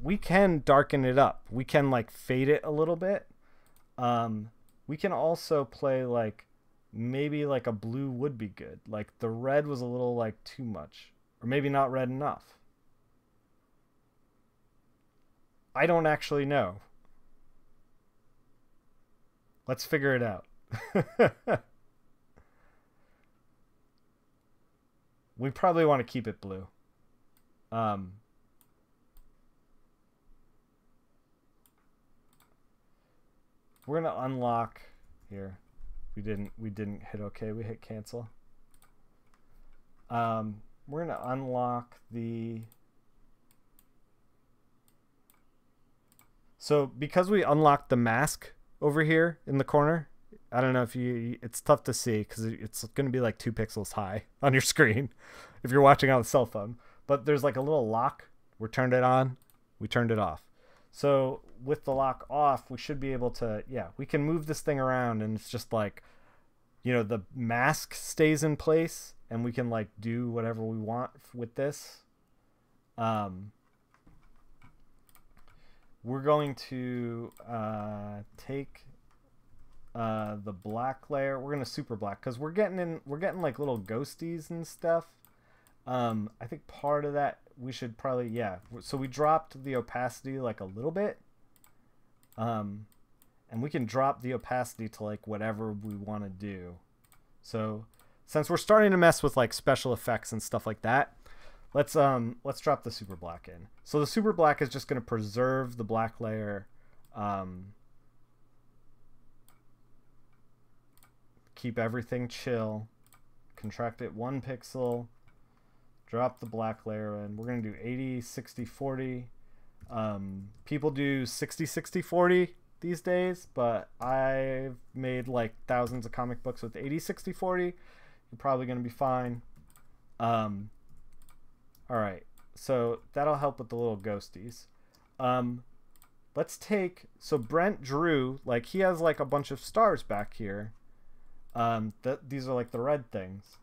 Speaker 1: We can darken it up. We can like fade it a little bit. We can also play like, maybe like a blue would be good. Like the red was a little like too much, or maybe not red enough. I don't actually know. Let's figure it out. We probably want to keep it blue. We're gonna unlock here. We didn't hit OK. We hit cancel. We're gonna unlock the. So because we unlocked the mask over here in the corner, I don't know if it's tough to see because it's going to be like 2 pixels high on your screen if you're watching on a cell phone. But there's like a little lock. We turned it on. We turned it off. So with the lock off, we should be able to, yeah, we can move this thing around and it's just like, you know, the mask stays in place and we can like do whatever we want with this. we're going to take the black layer. We're gonna super black because we're getting like little ghosties and stuff. I think part of that we should probably, yeah. So we dropped the opacity like a little bit. And we can drop the opacity to like whatever we want to do. So since we're starting to mess with like special effects and stuff like that, let's drop the super black in. So the super black is just going to preserve the black layer. Keep everything chill. Contract it 1 pixel. Drop the black layer in. We're going to do 80, 60, 40. People do 60, 60, 40 these days, but I've made like thousands of comic books with 80, 60, 40. You're probably going to be fine. All right, so that'll help with the little ghosties. Let's take, so Brent drew, like he has like a bunch of stars back here. These are like the red things.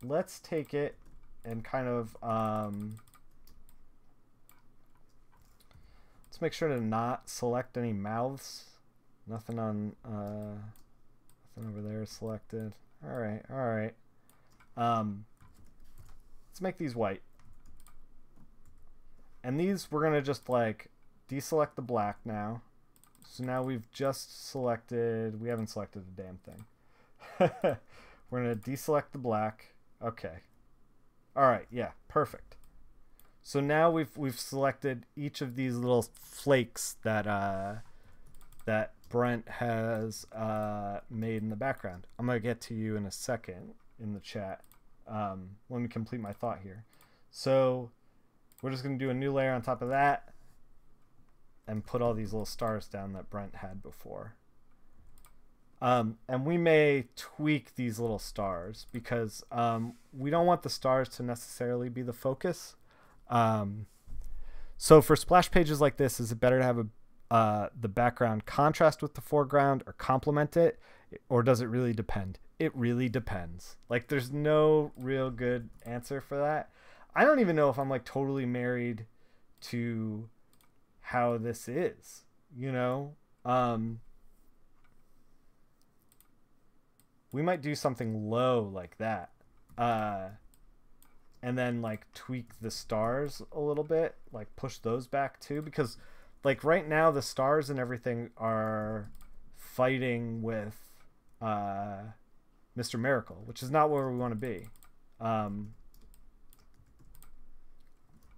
Speaker 1: Let's take it and kind of let's make sure to not select any mouths. Nothing on nothing over there selected. All right. Let's make these white. And these we're gonna just like deselect the black now. So now we've just selected, we haven't selected a damn thing. We're gonna deselect the black. Okay. All right, yeah, perfect. So now we've selected each of these little flakes that that Brent has made in the background. I'm gonna get to you in a second in the chat. Let me complete my thought here. So we're just gonna do a new layer on top of that and put all these little stars down that Brent had before. And we may tweak these little stars because we don't want the stars to necessarily be the focus. So for splash pages like this, is it better to have the background contrast with the foreground or complement it? Or does it really depend? It really depends. Like there's no real good answer for that. I don't even know if I'm like totally married to how this is, you know? We might do something low like that. And then like tweak the stars a little bit, like push those back too, because like right now the stars and everything are fighting with Mr. Miracle, which is not where we want to be.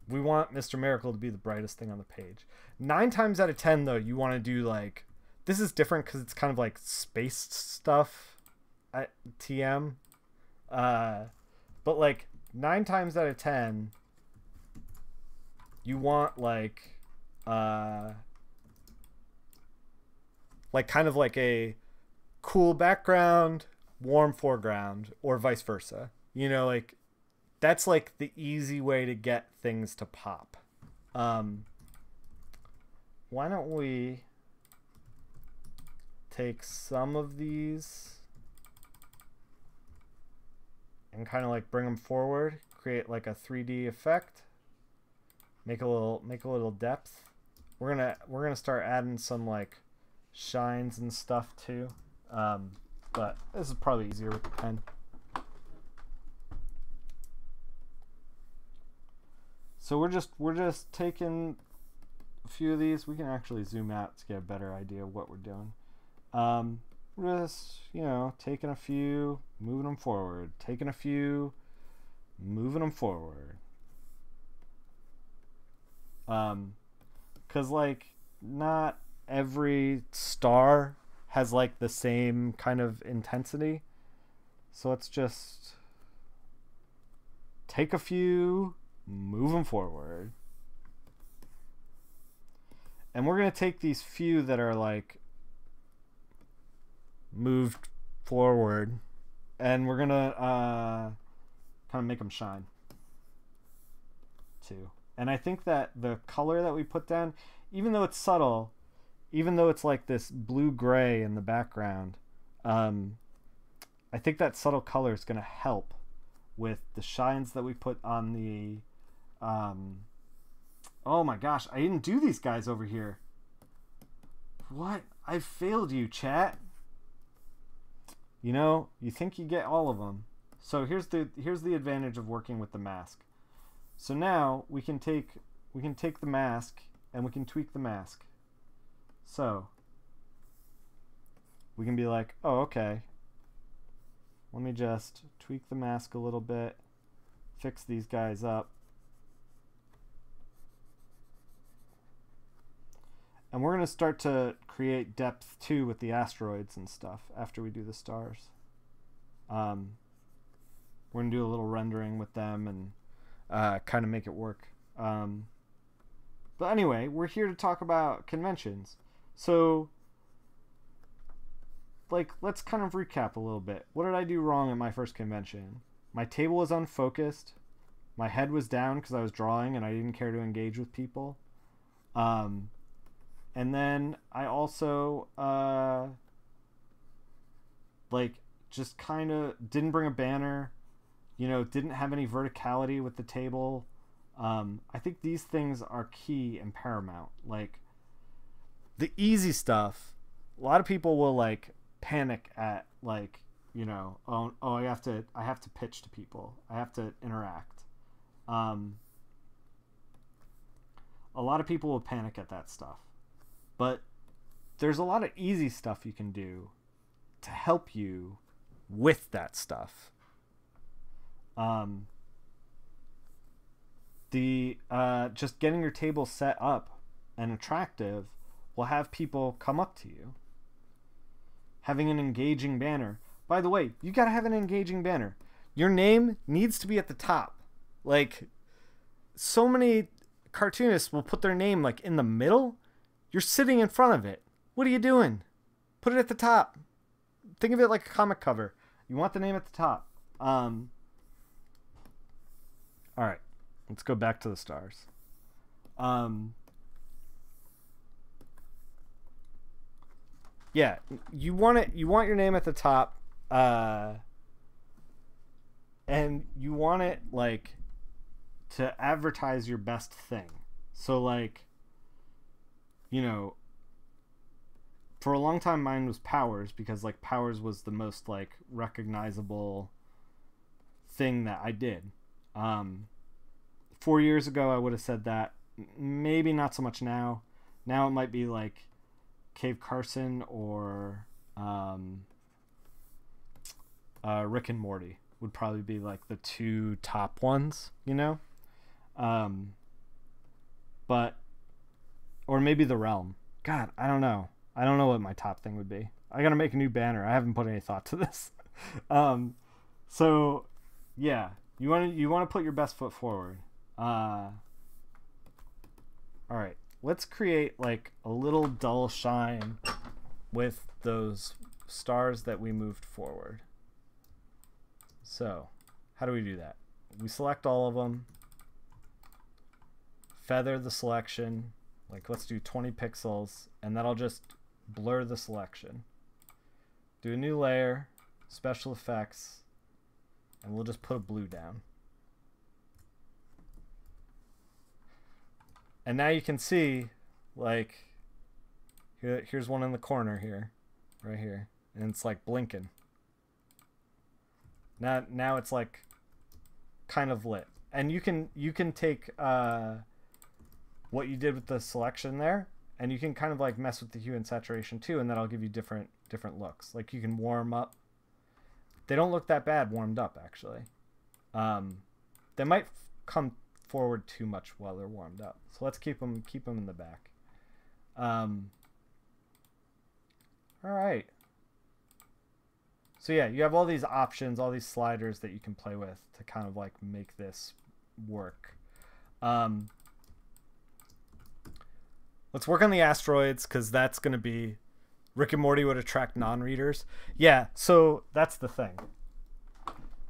Speaker 1: We want Mr. Miracle to be the brightest thing on the page. 9 times out of 10 though, you want to do like, this is different because it's kind of like spaced stuff at TM. But like 9 times out of 10, you want like kind of like a cool background, warm foreground, or vice versa. You know, like that's like the easy way to get things to pop. Why don't we take some of these and kind of like bring them forward, create like a 3D effect, make a little depth. We're gonna start adding some like shines and stuff too, but this is probably easier with the pen. So we're just taking a few of these. We can actually zoom out to get a better idea of what we're doing. We're just, you know, taking a few, moving them forward, taking a few, moving them forward. Because like not every star has like the same kind of intensity. So let's just take a few, move them forward. And we're going to take these few that are like moved forward and we're going to kind of make them shine too. And I think that the color that we put down, even though it's subtle, even though it's like this blue-gray in the background, I think that subtle color is going to help with the shines that we put on the Oh my gosh, I didn't do these guys over here. What? I failed you, chat. You know, you think you get all of them. So here's the advantage of working with the mask. So now we can take the mask and we can tweak the mask. So we can be like, oh, okay. Let me just tweak the mask a little bit, fix these guys up. And we're going to start to create depth too with the asteroids and stuff after we do the stars. We're going to do a little rendering with them and kind of make it work. But anyway, we're here to talk about conventions. So, like, let's kind of recap a little bit. What did I do wrong at my first convention? My table was unfocused. My head was down because I was drawing and I didn't care to engage with people. And then I also, like, just kind of didn't bring a banner, you know, didn't have any verticality with the table. I think these things are key and paramount. Like, the easy stuff, a lot of people will, like, panic at, like, you know, oh, I have to pitch to people. I have to interact. A lot of people will panic at that stuff. But there's a lot of easy stuff you can do to help you with that stuff. Just getting your table set up and attractive will have people come up to you. Having an engaging banner. By the way, you gotta have an engaging banner. Your name needs to be at the top. Like, so many cartoonists will put their name, like, in the middle. You're sitting in front of it. What are you doing? Put it at the top. Think of it like a comic cover. You want the name at the top. All right. Let's go back to the stars. Yeah, you want your name at the top. And you want it, like, to advertise your best thing. So, like, you know, for a long time mine was Powers, because, like, Powers was the most, like, recognizable thing that I did. 4 years ago I would have said that. Maybe not so much now. Now it might be, like, Cave Carson or Rick and Morty would probably be, like, the two top ones, you know? But or maybe The Realm. God, I don't know. I don't know what my top thing would be. I gotta make a new banner. I haven't put any thought to this. So yeah, you want to put your best foot forward. All right, let's create, like, a little dull shine with those stars that we moved forward. So how do we do that? We select all of them, feather the selection. Like, let's do 20 pixels, and that'll just blur the selection. Do a new layer, special effects, and we'll just put a blue down. And now you can see, like, here's one in the corner here, right here, and it's, like, blinking. Now it's, like, kind of lit. And you can take what you did with the selection there, and you can kind of, like, mess with the hue and saturation too, and that'll give you different looks. Like, you can warm up. They don't look that bad warmed up, actually. They might come forward too much while they're warmed up, so let's keep them in the back. All right. So yeah, you have all these options, all these sliders that you can play with to kind of, like, make this work. Let's work on the asteroids, because that's going to be... Rick and Morty would attract non-readers. Yeah, so that's the thing.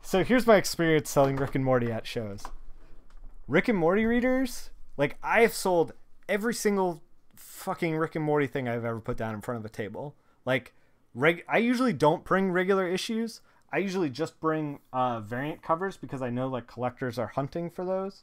Speaker 1: So here's my experience selling Rick and Morty at shows. Rick and Morty readers, like, I have sold every single fucking Rick and Morty thing I've ever put down in front of a table. Like, I usually don't bring regular issues. I usually just bring variant covers, because I know, like, collectors are hunting for those.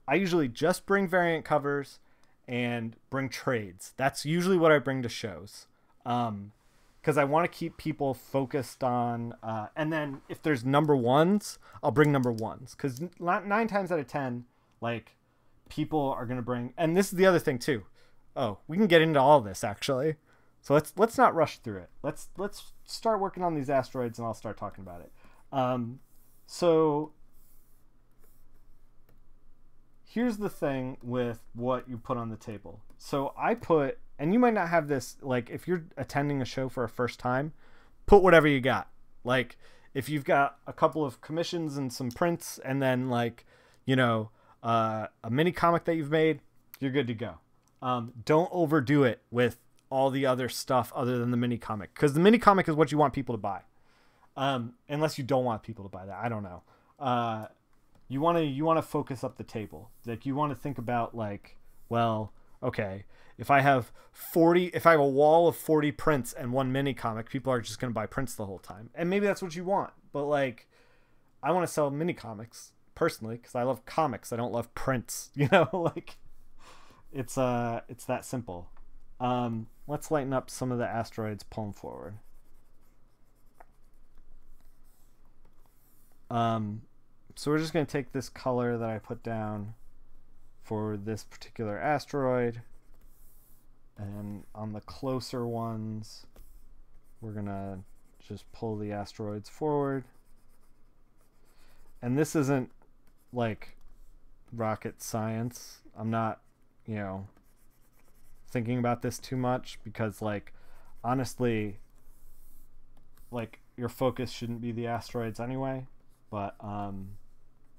Speaker 1: I usually just bring variant covers and bring trades. That's usually what I bring to shows. Because I want to keep people focused on, and then if there's number ones, I'll bring number ones. Because 9 times out of 10, like, people are going to bring, and this is the other thing too. Oh, we can get into all this actually. So let's not rush through it. Let's start working on these asteroids, and I'll start talking about it. So here's the thing with what you put on the table. So I put, and you might not have this, like if you're attending a show for a first time, put whatever you got. Like if you've got a couple of commissions and some prints, and then like, you know, a mini comic that you've made, you're good to go. Don't overdo it with all the other stuff other than the mini comic, because the mini comic is what you want people to buy. Unless you don't want people to buy that, I don't know. You want to focus up the table. Like you want to think about like, well, okay, if I have a wall of 40 prints and one mini comic, people are just going to buy prints the whole time. And maybe that's what you want, but like, I want to sell mini comics personally because I love comics. I don't love prints, you know, like it's that simple. Let's lighten up some of the asteroids, pull them forward. So we're just going to take this color that I put down for this particular asteroid, and on the closer ones, we're going to just pull the asteroids forward. And this isn't like rocket science. I'm not, you know, thinking about this too much because like honestly, like your focus shouldn't be the asteroids anyway, but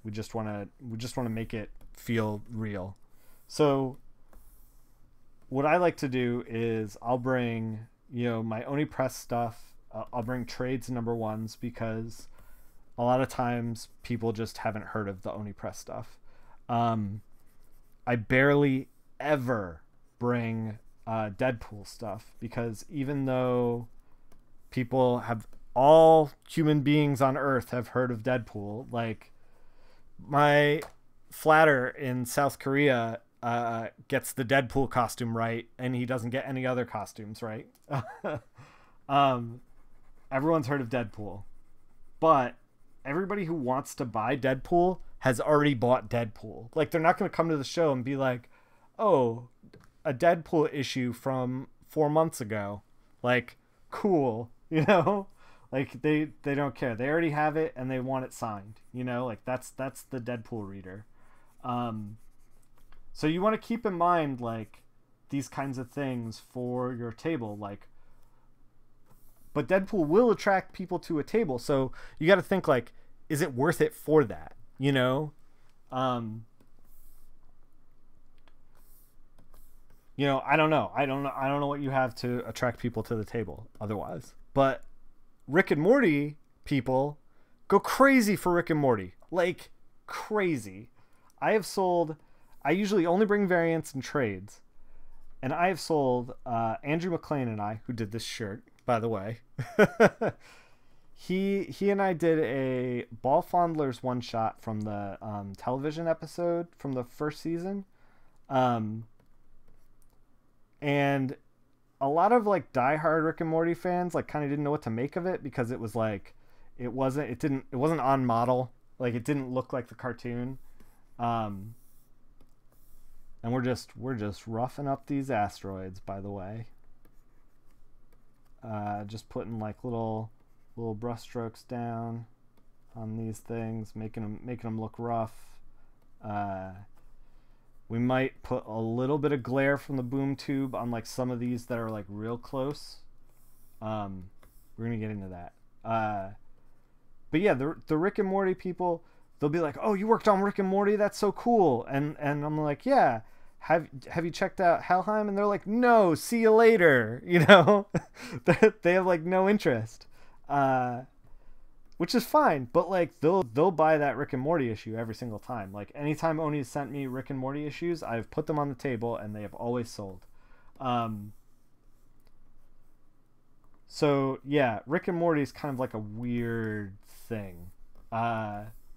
Speaker 1: we just want to make it feel real. So what I like to do is I'll bring, you know, my Oni Press stuff. I'll bring trades number ones because a lot of times people just haven't heard of the Oni Press stuff. I barely ever bring Deadpool stuff because even though all human beings on Earth have heard of Deadpool, like my flatter in South Korea gets the Deadpool costume right, and he doesn't get any other costumes right. Everyone's heard of Deadpool, but everybody who wants to buy Deadpool has already bought Deadpool. Like they're not going to come to the show and be like, oh, a Deadpool issue from 4 months ago, like cool, you know, like they don't care. They already have it and they want it signed, you know, like that's the Deadpool reader. So you want to keep in mind like these kinds of things for your table, like, but Deadpool will attract people to a table. So you got to think like, is it worth it for that? You know? You know, I don't know. I don't know what you have to attract people to the table otherwise. But Rick and Morty people go crazy for Rick and Morty. Like crazy. I usually only bring variants and trades. And I have sold Andrew McLean and I, who did this shirt, by the way. He and I did a Ball Fondlers one shot from the television episode from the first season. And a lot of like diehard Rick and Morty fans like kind of didn't know what to make of it because it was like it wasn't on model, like it didn't look like the cartoon. And we're just roughing up these asteroids, by the way. Just putting like little brush strokes down on these things, making them look rough. We might put a little bit of glare from the boom tube on like some of these that are like real close. We're gonna get into that. But yeah, the Rick and Morty people, they'll be like, "Oh, you worked on Rick and Morty? That's so cool!" And I'm like, "Yeah. Have you checked out Helheim?" And they're like, "No, see you later." You know, they have like no interest, which is fine. But like they'll buy that Rick and Morty issue every single time. Like anytime Oni has sent me Rick and Morty issues, I've put them on the table and they have always sold. So yeah, Rick and Morty is kind of like a weird thing.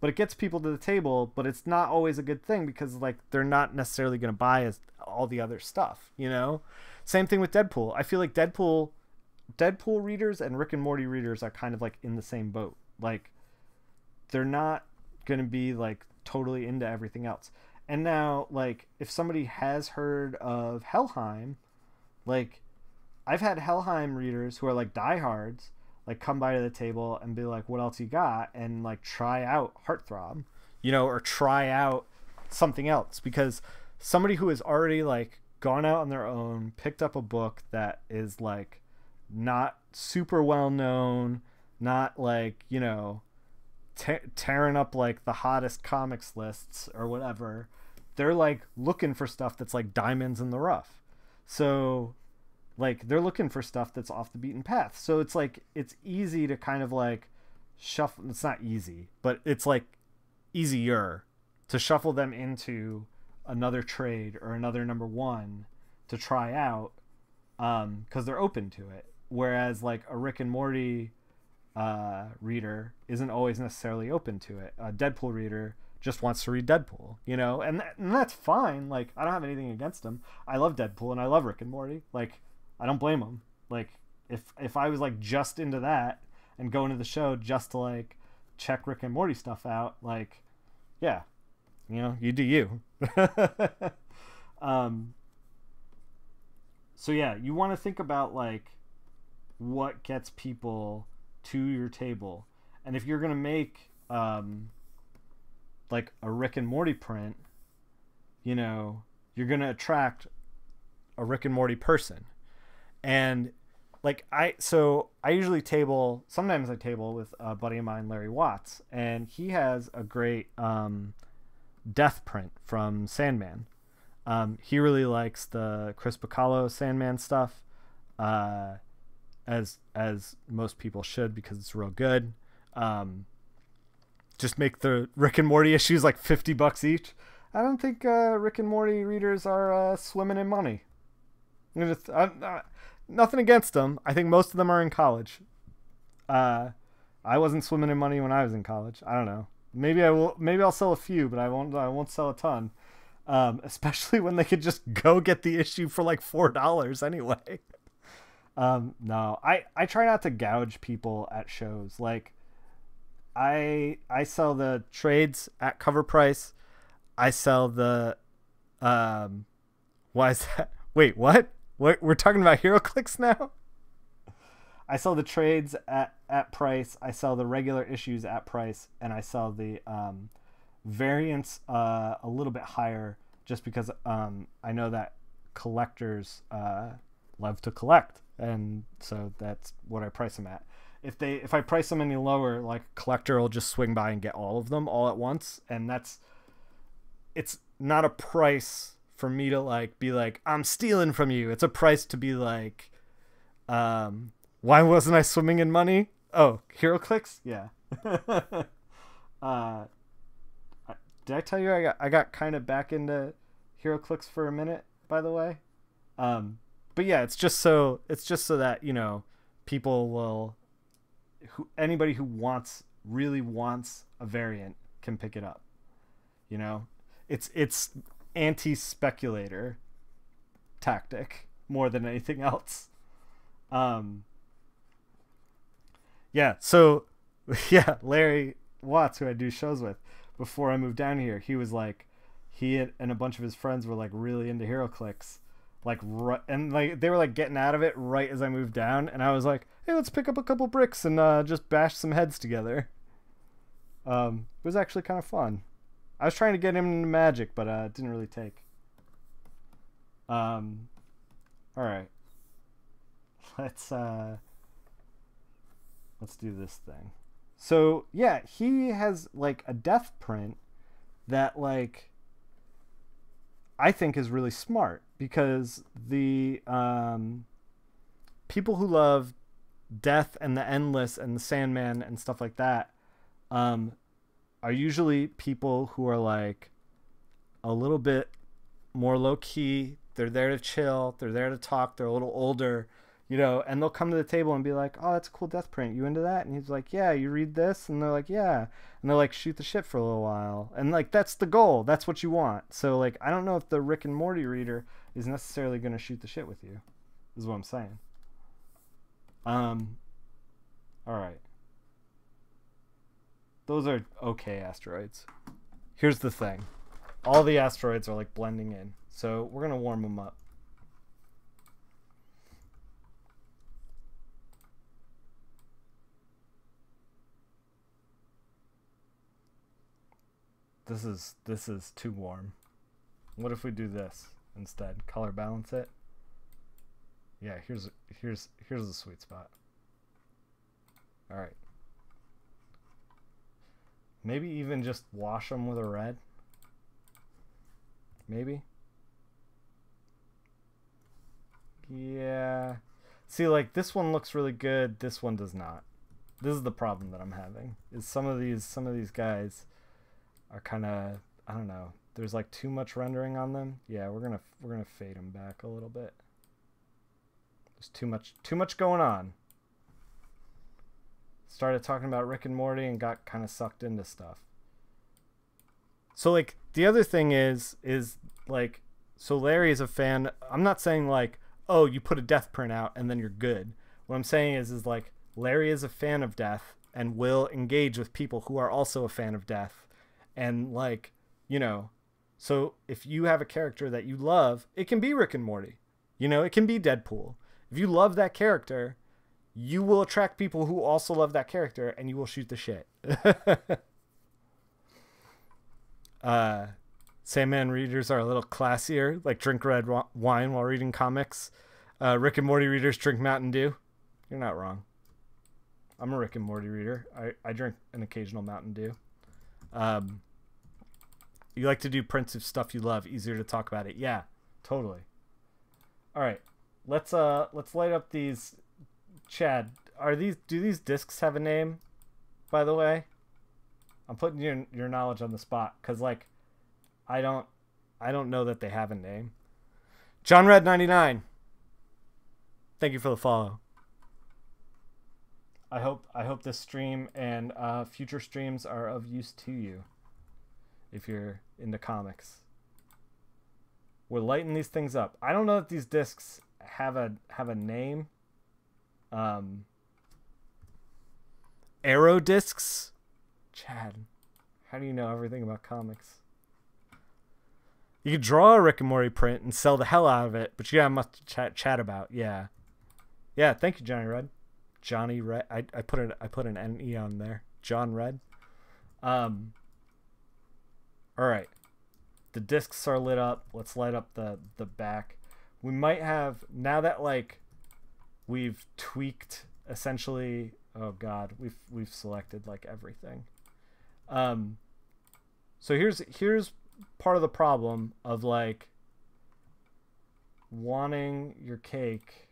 Speaker 1: but it gets people to the table, but it's not always a good thing because like they're not necessarily going to buy all the other stuff, you know? Same thing with Deadpool. I feel like Deadpool readers and Rick and Morty readers are kind of like in the same boat. Like they're not going to be like totally into everything else. And now like if somebody has heard of Helheim, like I've had Helheim readers who are like diehards like come by to the table and be like, what else you got? And like try out Heartthrob, you know, or try out something else, because somebody who has already like gone out on their own, picked up a book that is like not super well known, not like, you know, tearing up like the hottest comics lists or whatever. They're like looking for stuff that's like diamonds in the rough. So like they're looking for stuff that's off the beaten path. So it's like it's easy to kind of like shuffle. It's not easy, but it's like easier to shuffle them into another trade or another number one to try out, because they're open to it. Whereas like a Rick and Morty reader isn't always necessarily open to it. A Deadpool reader just wants to read Deadpool, you know, and that's fine. Like I don't have anything against them. I love Deadpool and I love Rick and Morty. Like I don't blame them. Like if I was like just into that and going to the show just to like check Rick and Morty stuff out, like yeah, you know, you do you. So yeah, you want to think about like what gets people to your table, and if you're gonna make like a Rick and Morty print, you know, you're gonna attract a Rick and Morty person. And like I usually table, sometimes I table with a buddy of mine, Larry Watts, and he has a great death print from Sandman. He really likes the Chris Bacalo Sandman stuff, as most people should, because it's real good. Just make the Rick and Morty issues like $50 each. I don't think Rick and Morty readers are swimming in money. Nothing against them. I think most of them are in college. I wasn't swimming in money when I was in college. I don't know. Maybe I will. Maybe I'll sell a few, but I won't sell a ton. Especially when they could just go get the issue for like $4 anyway. No, I try not to gouge people at shows. Like I sell the trades at cover price. I sell the why is that? Wait, what? We're talking about HeroClix now? I sell the trades at price. I sell the regular issues at price, and I sell the variants a little bit higher, just because I know that collectors love to collect, and so that's what I price them at. If I price them any lower, like a collector will just swing by and get all of them all at once, and it's not a price for me to like be like, I'm stealing from you. It's a price to be like, why wasn't I swimming in money? Oh, HeroClix? Yeah. Did I tell you I got kind of back into HeroClix for a minute, by the way? But yeah, it's just so that, you know, people will, anybody who really wants a variant can pick it up. You know, it's anti-speculator tactic more than anything else. Yeah, so yeah, Larry Watts, who I do shows with, before I moved down here, he was like, and a bunch of his friends were like really into HeroClix, like and like they were like getting out of it right as I moved down, and I was like, hey, let's pick up a couple bricks and just bash some heads together. It was actually kind of fun. I was trying to get him into Magic, but it didn't really take. All right. Let's do this thing. So yeah, he has like a death print that like I think is really smart, because the people who love Death and the Endless and the Sandman and stuff like that are usually people who are like a little bit more low key. They're there to chill. They're there to talk. They're a little older. You know, and they'll come to the table and be like, "Oh, that's a cool death print. You into that?" And he's like, "Yeah, you read this?" And they're like, "Yeah." And they're like, "Shoot the shit for a little while." And like that's the goal. That's what you want. So like I don't know if the Rick and Morty reader is necessarily going to shoot the shit with you. Is what I'm saying. All right. Those are okay asteroids. Here's the thing. All the asteroids are like blending in. So we're going to warm them up. This is too warm. What if we do this instead? Color balance it. Yeah, here's the sweet spot. All right. Maybe even just wash them with a red. Maybe. Yeah. See, like this one looks really good. This one does not. This is the problem that I'm having. Is some of these guys are kind of, I don't know. There's like too much rendering on them. Yeah, we're gonna fade them back a little bit. There's too much going on. Started talking about Rick and Morty and got kind of sucked into stuff. So like the other thing is like, so Larry is a fan. I'm not saying like, oh, you put a death print out and then you're good. What I'm saying is like Larry is a fan of death and will engage with people who are also a fan of death. And like, you know, so if you have a character that you love, it can be Rick and Morty. You know, it can be Deadpool. If you love that character, you will attract people who also love that character and you will shoot the shit. Sandman readers are a little classier, like drink red wine while reading comics. Rick and Morty readers drink Mountain Dew. You're not wrong. I'm a Rick and Morty reader. I drink an occasional Mountain Dew. You like to do prints of stuff you love. Easier to talk about it. Yeah, totally. All right, let's light up these. Chad, do these discs have a name? By the way, I'm putting your knowledge on the spot because like, I don't know that they have a name. John Red 99. Thank you for the follow. I hope this stream and future streams are of use to you. If you're into comics, we're lighting these things up. I don't know if these discs have a name. Arrow discs. Chad, how do you know everything about comics? You could draw a Rick and Morty print and sell the hell out of it, but you got much to chat about. Yeah. Thank you, Johnny Red. Johnny Red. I put an N-E on there. John Red. All right. The discs are lit up. Let's light up the back. We might have, now that like we've tweaked essentially, oh god, we've selected like everything. So here's part of the problem of like wanting your cake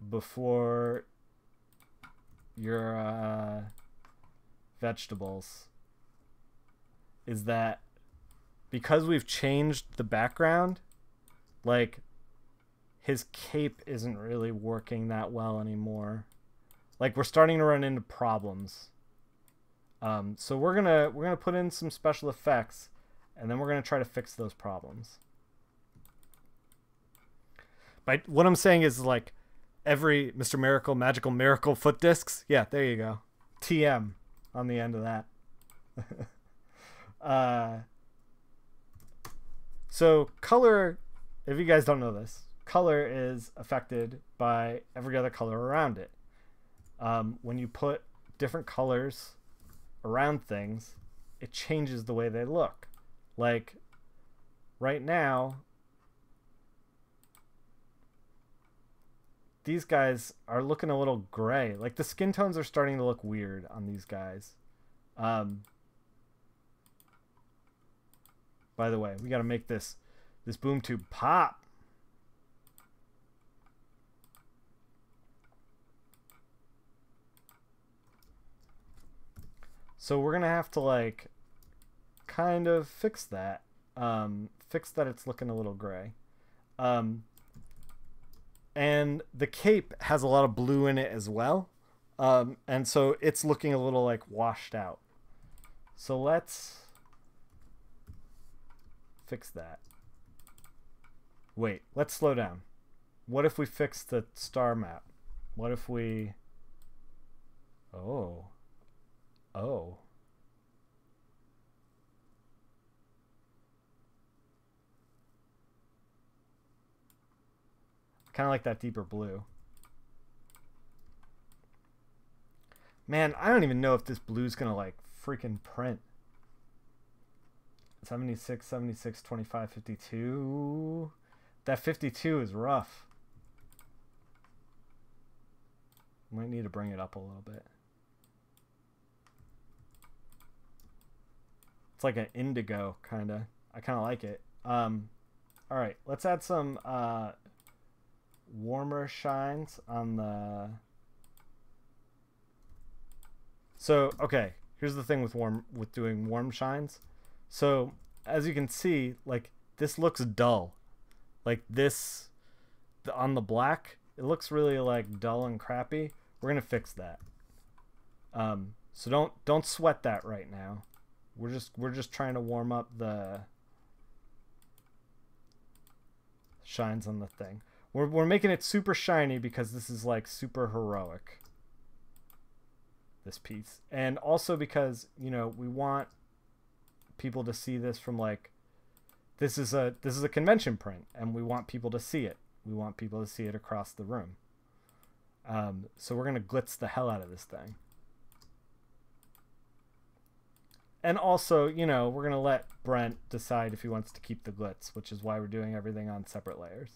Speaker 1: before your vegetables is that because we've changed the background, like his cape isn't really working that well anymore. Like we're starting to run into problems. So we're gonna put in some special effects, and then we're gonna try to fix those problems. But what I'm saying is like every Mr. Miracle, Magical Miracle foot discs. Yeah, there you go. TM on the end of that. So color, if you guys don't know this, color is affected by every other color around it. When you put different colors around things, it changes the way they look. Like right now, these guys are looking a little gray. Like the skin tones are starting to look weird on these guys. By the way, we got to make this boom tube pop. So we're going to have to like kind of fix that. Fix that it's looking a little gray. and the cape has a lot of blue in it as well. And so it's looking a little like washed out. So let's fix that. Wait, let's slow down. What if we fix the star map? What if we... Oh. Oh. Kind of like that deeper blue. Man, I don't even know if this blue's gonna like freaking print. 76, 76, 25, 52. That 52 is rough. Might need to bring it up a little bit. It's like an indigo kinda. I kinda like it. Alright, let's add some warmer shines on the... So, okay, here's the thing with doing warm shines. So, as you can see, like, this looks dull. Like this, on the black, it looks really like dull and crappy. We're gonna fix that. So don't sweat that right now. We're just trying to warm up the shines on the thing. We're making it super shiny because this is like super heroic, this piece. And also because, you know, we want people to see this from like, this is a convention print and we want people to see it. We want people to see it across the room. So we're going to glitz the hell out of this thing. And also, you know, we're going to let Brent decide if he wants to keep the glitz, which is why we're doing everything on separate layers.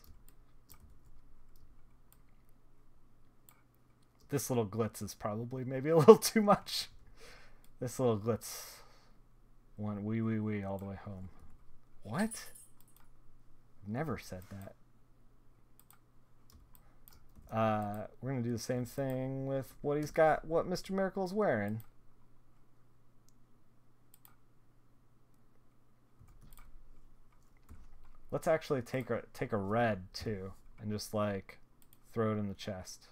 Speaker 1: This little glitz is probably maybe a little too much. This little glitz went wee all the way home. What? Never said that. We're going to do the same thing with what he's got, what Mr. Miracle's wearing. Let's actually take a red too and just like throw it in the chest.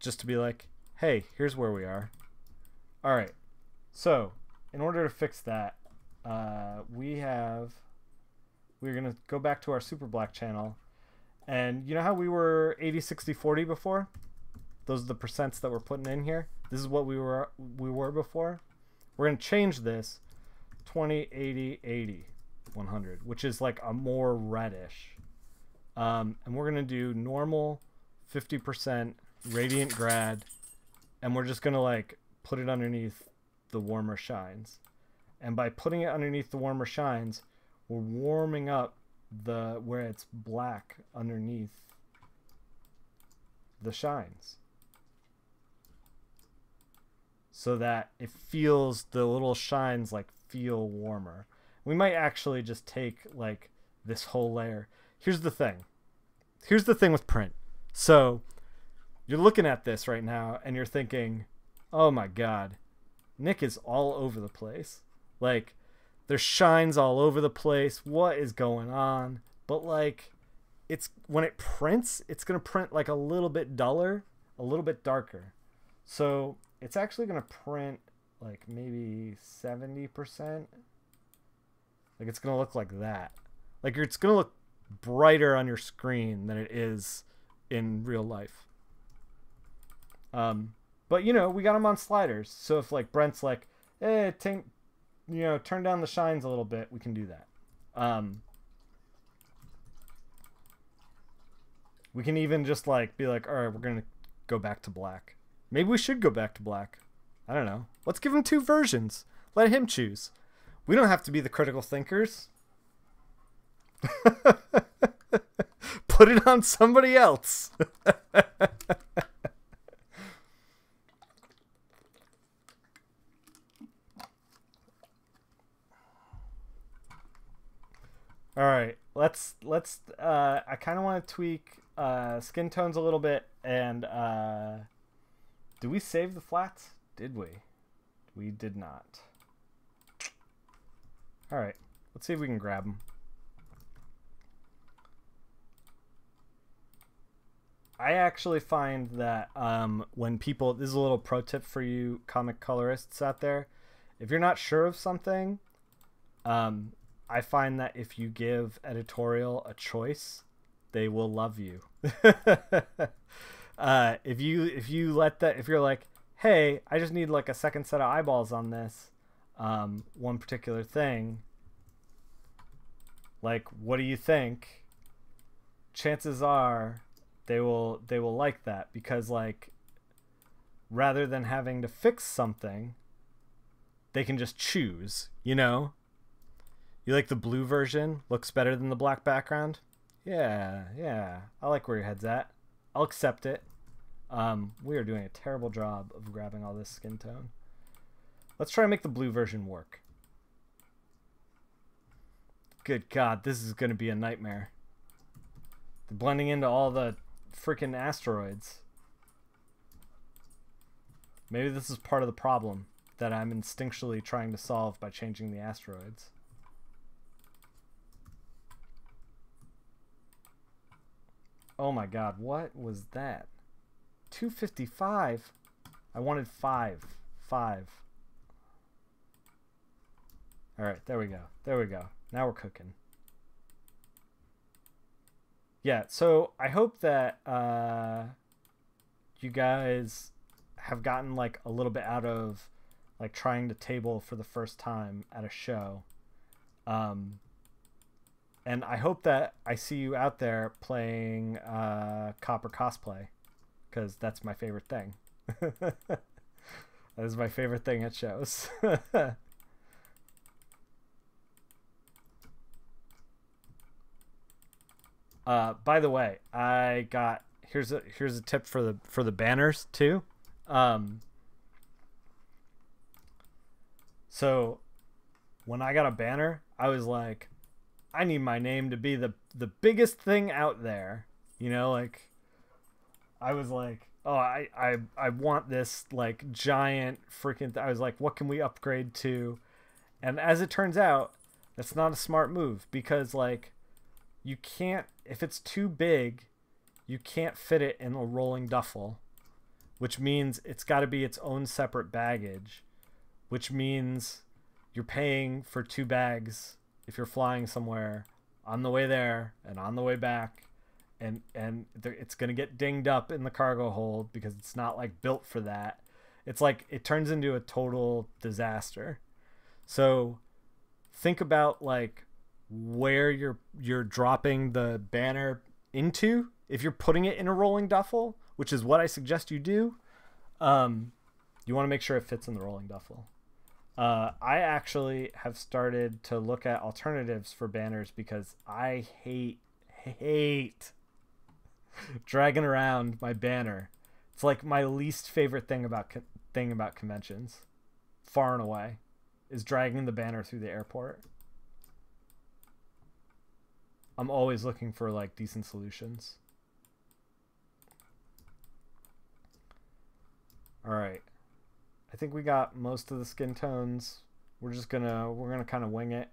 Speaker 1: Just to be like, hey, here's where we are. All right. So, in order to fix that, we're going to go back to our super black channel. And you know how we were 80, 60, 40 before? Those are the percents that we're putting in here. This is what we were before. We're going to change this 20, 80, 80, 100, which is like a more reddish. And we're going to do normal 50% radiant grad, and we're just going to like put it underneath the warmer shines. And by putting it underneath the warmer shines, we're warming up the where it's black underneath the shines, so that it feels, the little shines like feel warmer. We might actually just take like this whole layer. Here's the thing with print. So you're looking at this right now and you're thinking, oh my god, Nick is all over the place. Like, there's shines all over the place. What is going on? But like, it's, when it prints, it's gonna print like a little bit duller, a little bit darker. So it's actually gonna print like maybe 70%. Like, it's gonna look like that. Like, it's gonna look brighter on your screen than it is in real life. But you know, we got them on sliders. So if like Brent's like, hey, you know, turn down the shines a little bit, we can do that. We can even just like be like, all right, we're gonna go back to black. Maybe we should go back to black. I don't know. Let's give him 2 versions. Let him choose. We don't have to be the critical thinkers. Put it on somebody else. All right, let's I kind of want to tweak skin tones a little bit, and do we save the flats? Did we? We did not. All right, let's see if we can grab them. I actually find that when people, this is a little pro tip for you comic colorists out there, if you're not sure of something, I find that if you give editorial a choice, they will love you. If you're like, hey, I just need like a second set of eyeballs on this one particular thing, like, what do you think? Chances are they will like that, because like, rather than having to fix something, they can just choose, you know? You like the blue version? Looks better than the black background? Yeah. I like where your head's at. I'll accept it. We are doing a terrible job of grabbing all this skin tone. Let's try to make the blue version work. Good God, this is going to be a nightmare. They're blending into all the freaking asteroids. Maybe this is part of the problem that I'm instinctually trying to solve by changing the asteroids. Oh my God, what was that? 255? I wanted 5. Alright, there we go. Now we're cooking. Yeah, so I hope that you guys have gotten like a little bit out of like trying to table for the first time at a show. And I hope that I see you out there playing Copper cosplay, because that's my favorite thing. That is my favorite thing at shows. By the way, I got here's a tip for the banners too. So when I got a banner, I was like, I need my name to be the biggest thing out there. You know, like, I was like, oh, I want this like giant freaking I was like, what can we upgrade to? And as it turns out, that's not a smart move, because like, you can't, if it's too big, you can't fit it in a rolling duffel, which means it's got to be its own separate baggage, which means you're paying for 2 bags if you're flying somewhere on the way there and on the way back, and it's going to get dinged up in the cargo hold because it's not like built for that. It's like, it turns into a total disaster. So think about like where you're dropping the banner into. If you're putting it in a rolling duffel, which is what I suggest you do, you want to make sure it fits in the rolling duffel. I actually have started to look at alternatives for banners, because I hate dragging around my banner. It's like my least favorite thing about conventions, far and away, is dragging the banner through the airport. I'm always looking for like decent solutions. All right. I think we got most of the skin tones. We're gonna kind of wing it.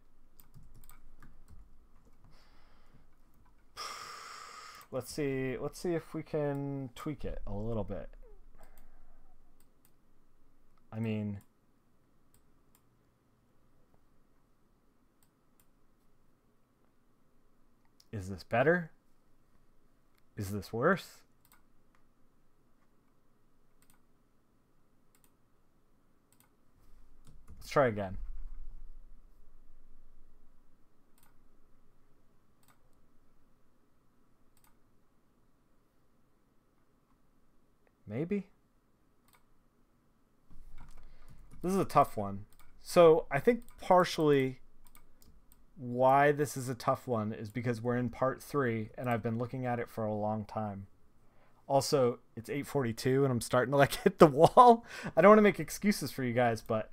Speaker 1: Let's see if we can tweak it a little bit. I mean, is this better? Is this worse? Let's try again. Maybe? This is a tough one. So I think partially why this is a tough one is because we're in part 3 and I've been looking at it for a long time. Also, it's 8:42 and I'm starting to like hit the wall. I don't want to make excuses for you guys, but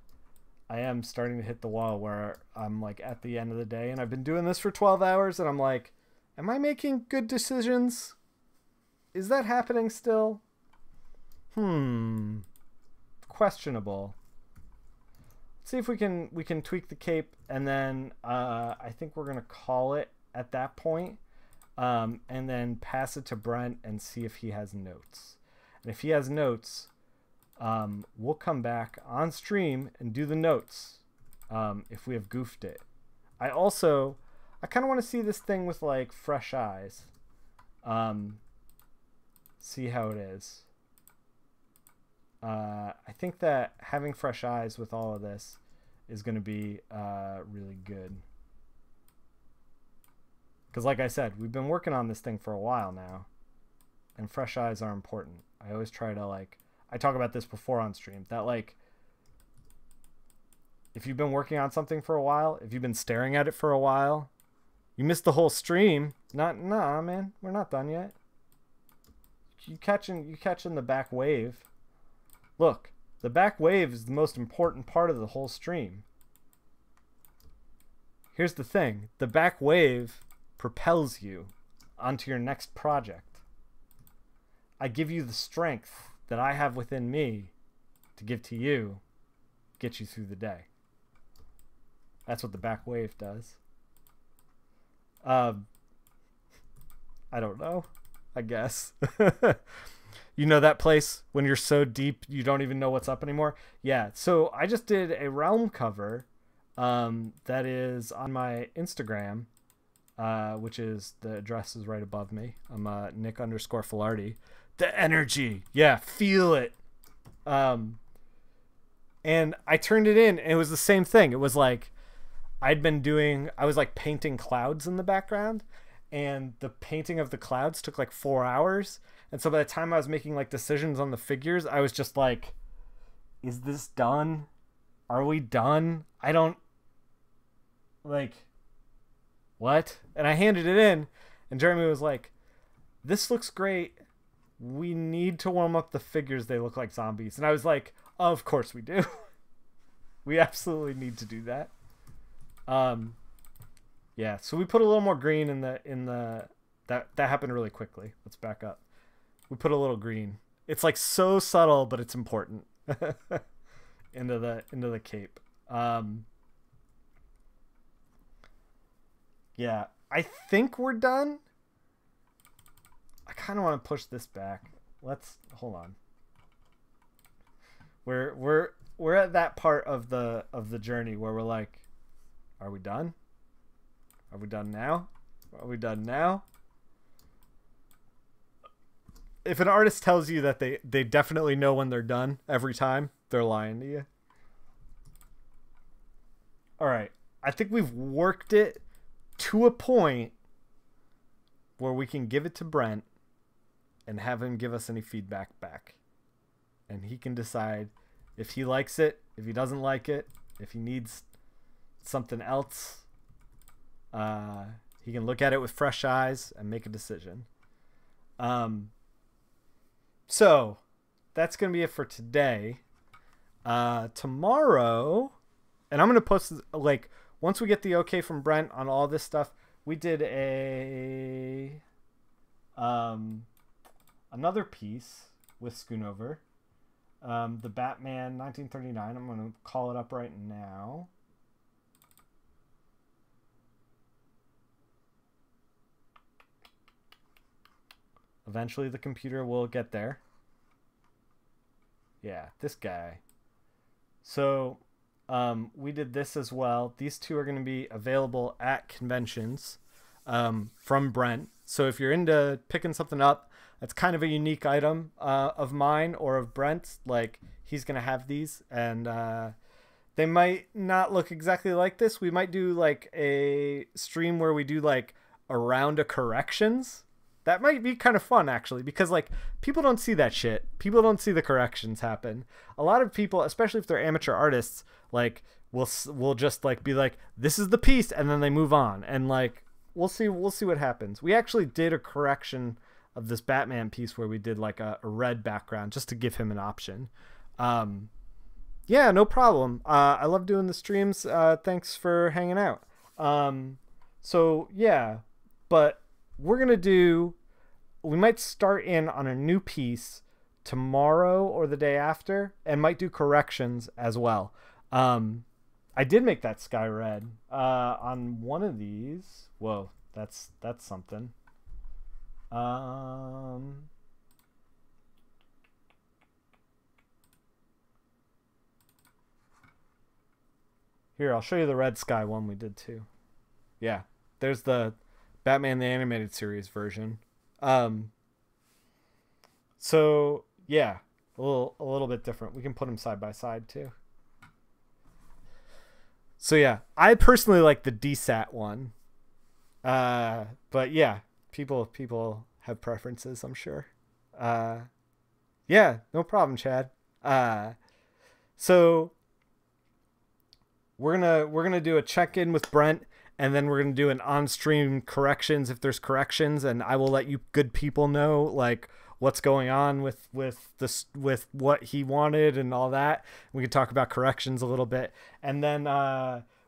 Speaker 1: I am starting to hit the wall where I'm like at the end of the day, and I've been doing this for 12 hours and I'm like, am I making good decisions? Is that happening still? Questionable. Let's see if we can tweak the cape, and then I think we're gonna call it at that point. and then pass it to Brent and see if he has notes. And if he has notes, we'll come back on stream and do the notes if we have goofed it. I kind of want to see this thing with like fresh eyes. See how it is. I think that having fresh eyes with all of this is going to be really good. Because like I said, we've been working on this thing for a while now. And fresh eyes are important. I always try to like... I talk about this before on stream. That like... If you've been working on something for a while, if you've been staring at it for a while, you missed the whole stream. Nah, man. We're not done yet. You catching the back wave. Look, the back wave is the most important part of the whole stream. Here's the thing. The back wave propels you onto your next project. I give you the strength that I have within me to give to you, get you through the day. That's what the back wave does. I don't know. I guess. You know that place when you're so deep you don't even know what's up anymore? Yeah, so I just did a realm cover that is on my Instagram, which is, the address is right above me. I'm Nick_Filardi. The energy. Yeah, feel it. And I turned it in, and it was the same thing. It was like I was like painting clouds in the background, and the painting of the clouds took like 4 hours. And so by the time I was making like decisions on the figures, I was just like, is this done? Are we done? I don't like, what? And I handed it in, and Jeremy was like, this looks great. We need to warm up the figures. They look like zombies. And I was like, of course we do. We absolutely need to do that. Yeah, so we put a little more green in the that happened really quickly. Let's back up. We put a little green. It's like so subtle, but it's important. into the cape. Yeah, I think we're done. I kind of want to push this back. Let's hold on. We're at that part of the journey where we're like, are we done? Are we done now? Are we done now? If an artist tells you that they definitely know when they're done every time, they're lying to you. All right. I think we've worked it to a point where we can give it to Brent and have him give us any feedback back. And he can decide if he likes it, if he doesn't like it, if he needs something else. He can look at it with fresh eyes and make a decision. So that's going to be it for today. Tomorrow, and I'm going to post, like, once we get the okay from Brent on all this stuff, we did another piece with Schoonover. The Batman 1939. I'm going to call it up right now. Eventually the computer will get there. Yeah, this guy. So we did this as well. These two are going to be available at conventions from Brent. So if you're into picking something up that's kind of a unique item of mine or of Brent's, like, he's going to have these. And they might not look exactly like this. We might do like a stream where we do like a round of corrections. That might be kind of fun, actually, because, like, people don't see that shit. People don't see the corrections happen. A lot of people, especially if they're amateur artists, like, will just, like, be like, this is the piece, and then they move on. And, like, we'll see what happens. We actually did a correction of this Batman piece where we did, like, a red background just to give him an option. Yeah, no problem. I love doing the streams. Thanks for hanging out. So, yeah, but... we might start in on a new piece tomorrow or the day after, and might do corrections as well. I did make that sky red on one of these. Whoa, that's something. Here, I'll show you the Red Sky one we did too. Yeah, there's the Batman the Animated Series version. So yeah, a little bit different. We can put them side by side too. So yeah, I personally like the DSAT one. But yeah, people have preferences, I'm sure. Yeah, no problem, Chad. So we're gonna do a check-in with Brent, and then we're gonna do an on-stream corrections if there's corrections, and I will let you good people know like what's going on with this, with what he wanted and all that. We can talk about corrections a little bit, and then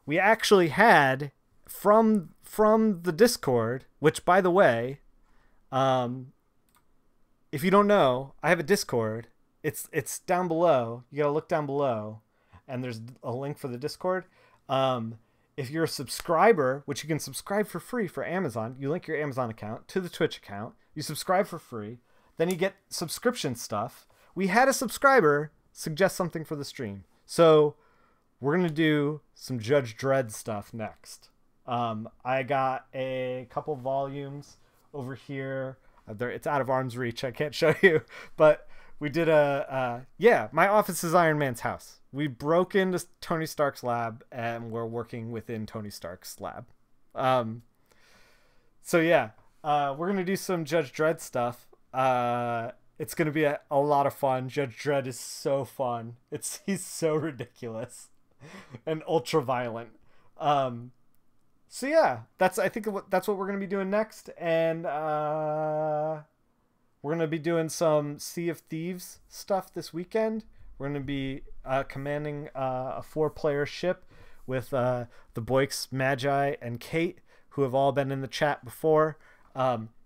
Speaker 1: we actually had from the Discord, which by the way, if you don't know, I have a Discord. It's down below. You gotta look down below, and there's a link for the Discord. If you're a subscriber, which you can subscribe for free for Amazon, you link your Amazon account to the Twitch account. You subscribe for free. Then you get subscription stuff. We had a subscriber suggest something for the stream. So we're going to do some Judge Dredd stuff next. I got a couple volumes over here. It's out of arm's reach. I can't show you. But we did yeah, my office is Iron Man's house. We broke into Tony Stark's lab, and we're working within Tony Stark's lab. So yeah, we're going to do some Judge Dredd stuff. It's gonna be a lot of fun. Judge Dredd is so fun. He's so ridiculous and ultra violent. So yeah, I think that's what we're gonna be doing next, and we're gonna be doing some Sea of Thieves stuff this weekend. We're gonna be commanding a 4-player ship with the Boyks, Magi, and Kate, who have all been in the chat before.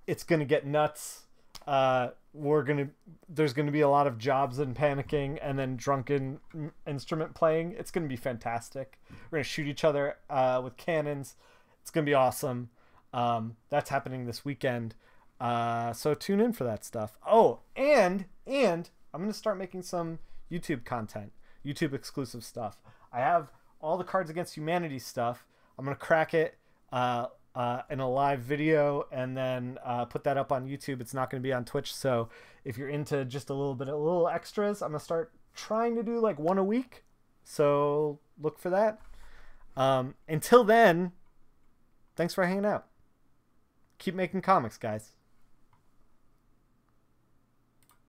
Speaker 1: It's gonna get nuts. There's gonna be a lot of jobs and panicking, and then drunken instrument playing. It's gonna be fantastic. We're gonna shoot each other with cannons. It's gonna be awesome. That's happening this weekend. So tune in for that stuff. Oh, and I'm gonna start making some YouTube content, YouTube exclusive stuff. I have all the Cards Against Humanity stuff. I'm gonna crack it in a live video, and then put that up on YouTube. It's not going to be on Twitch, so if you're into just a little extras, I'm going to start trying to do like one a week, so look for that. Until then, thanks for hanging out. Keep making comics, guys.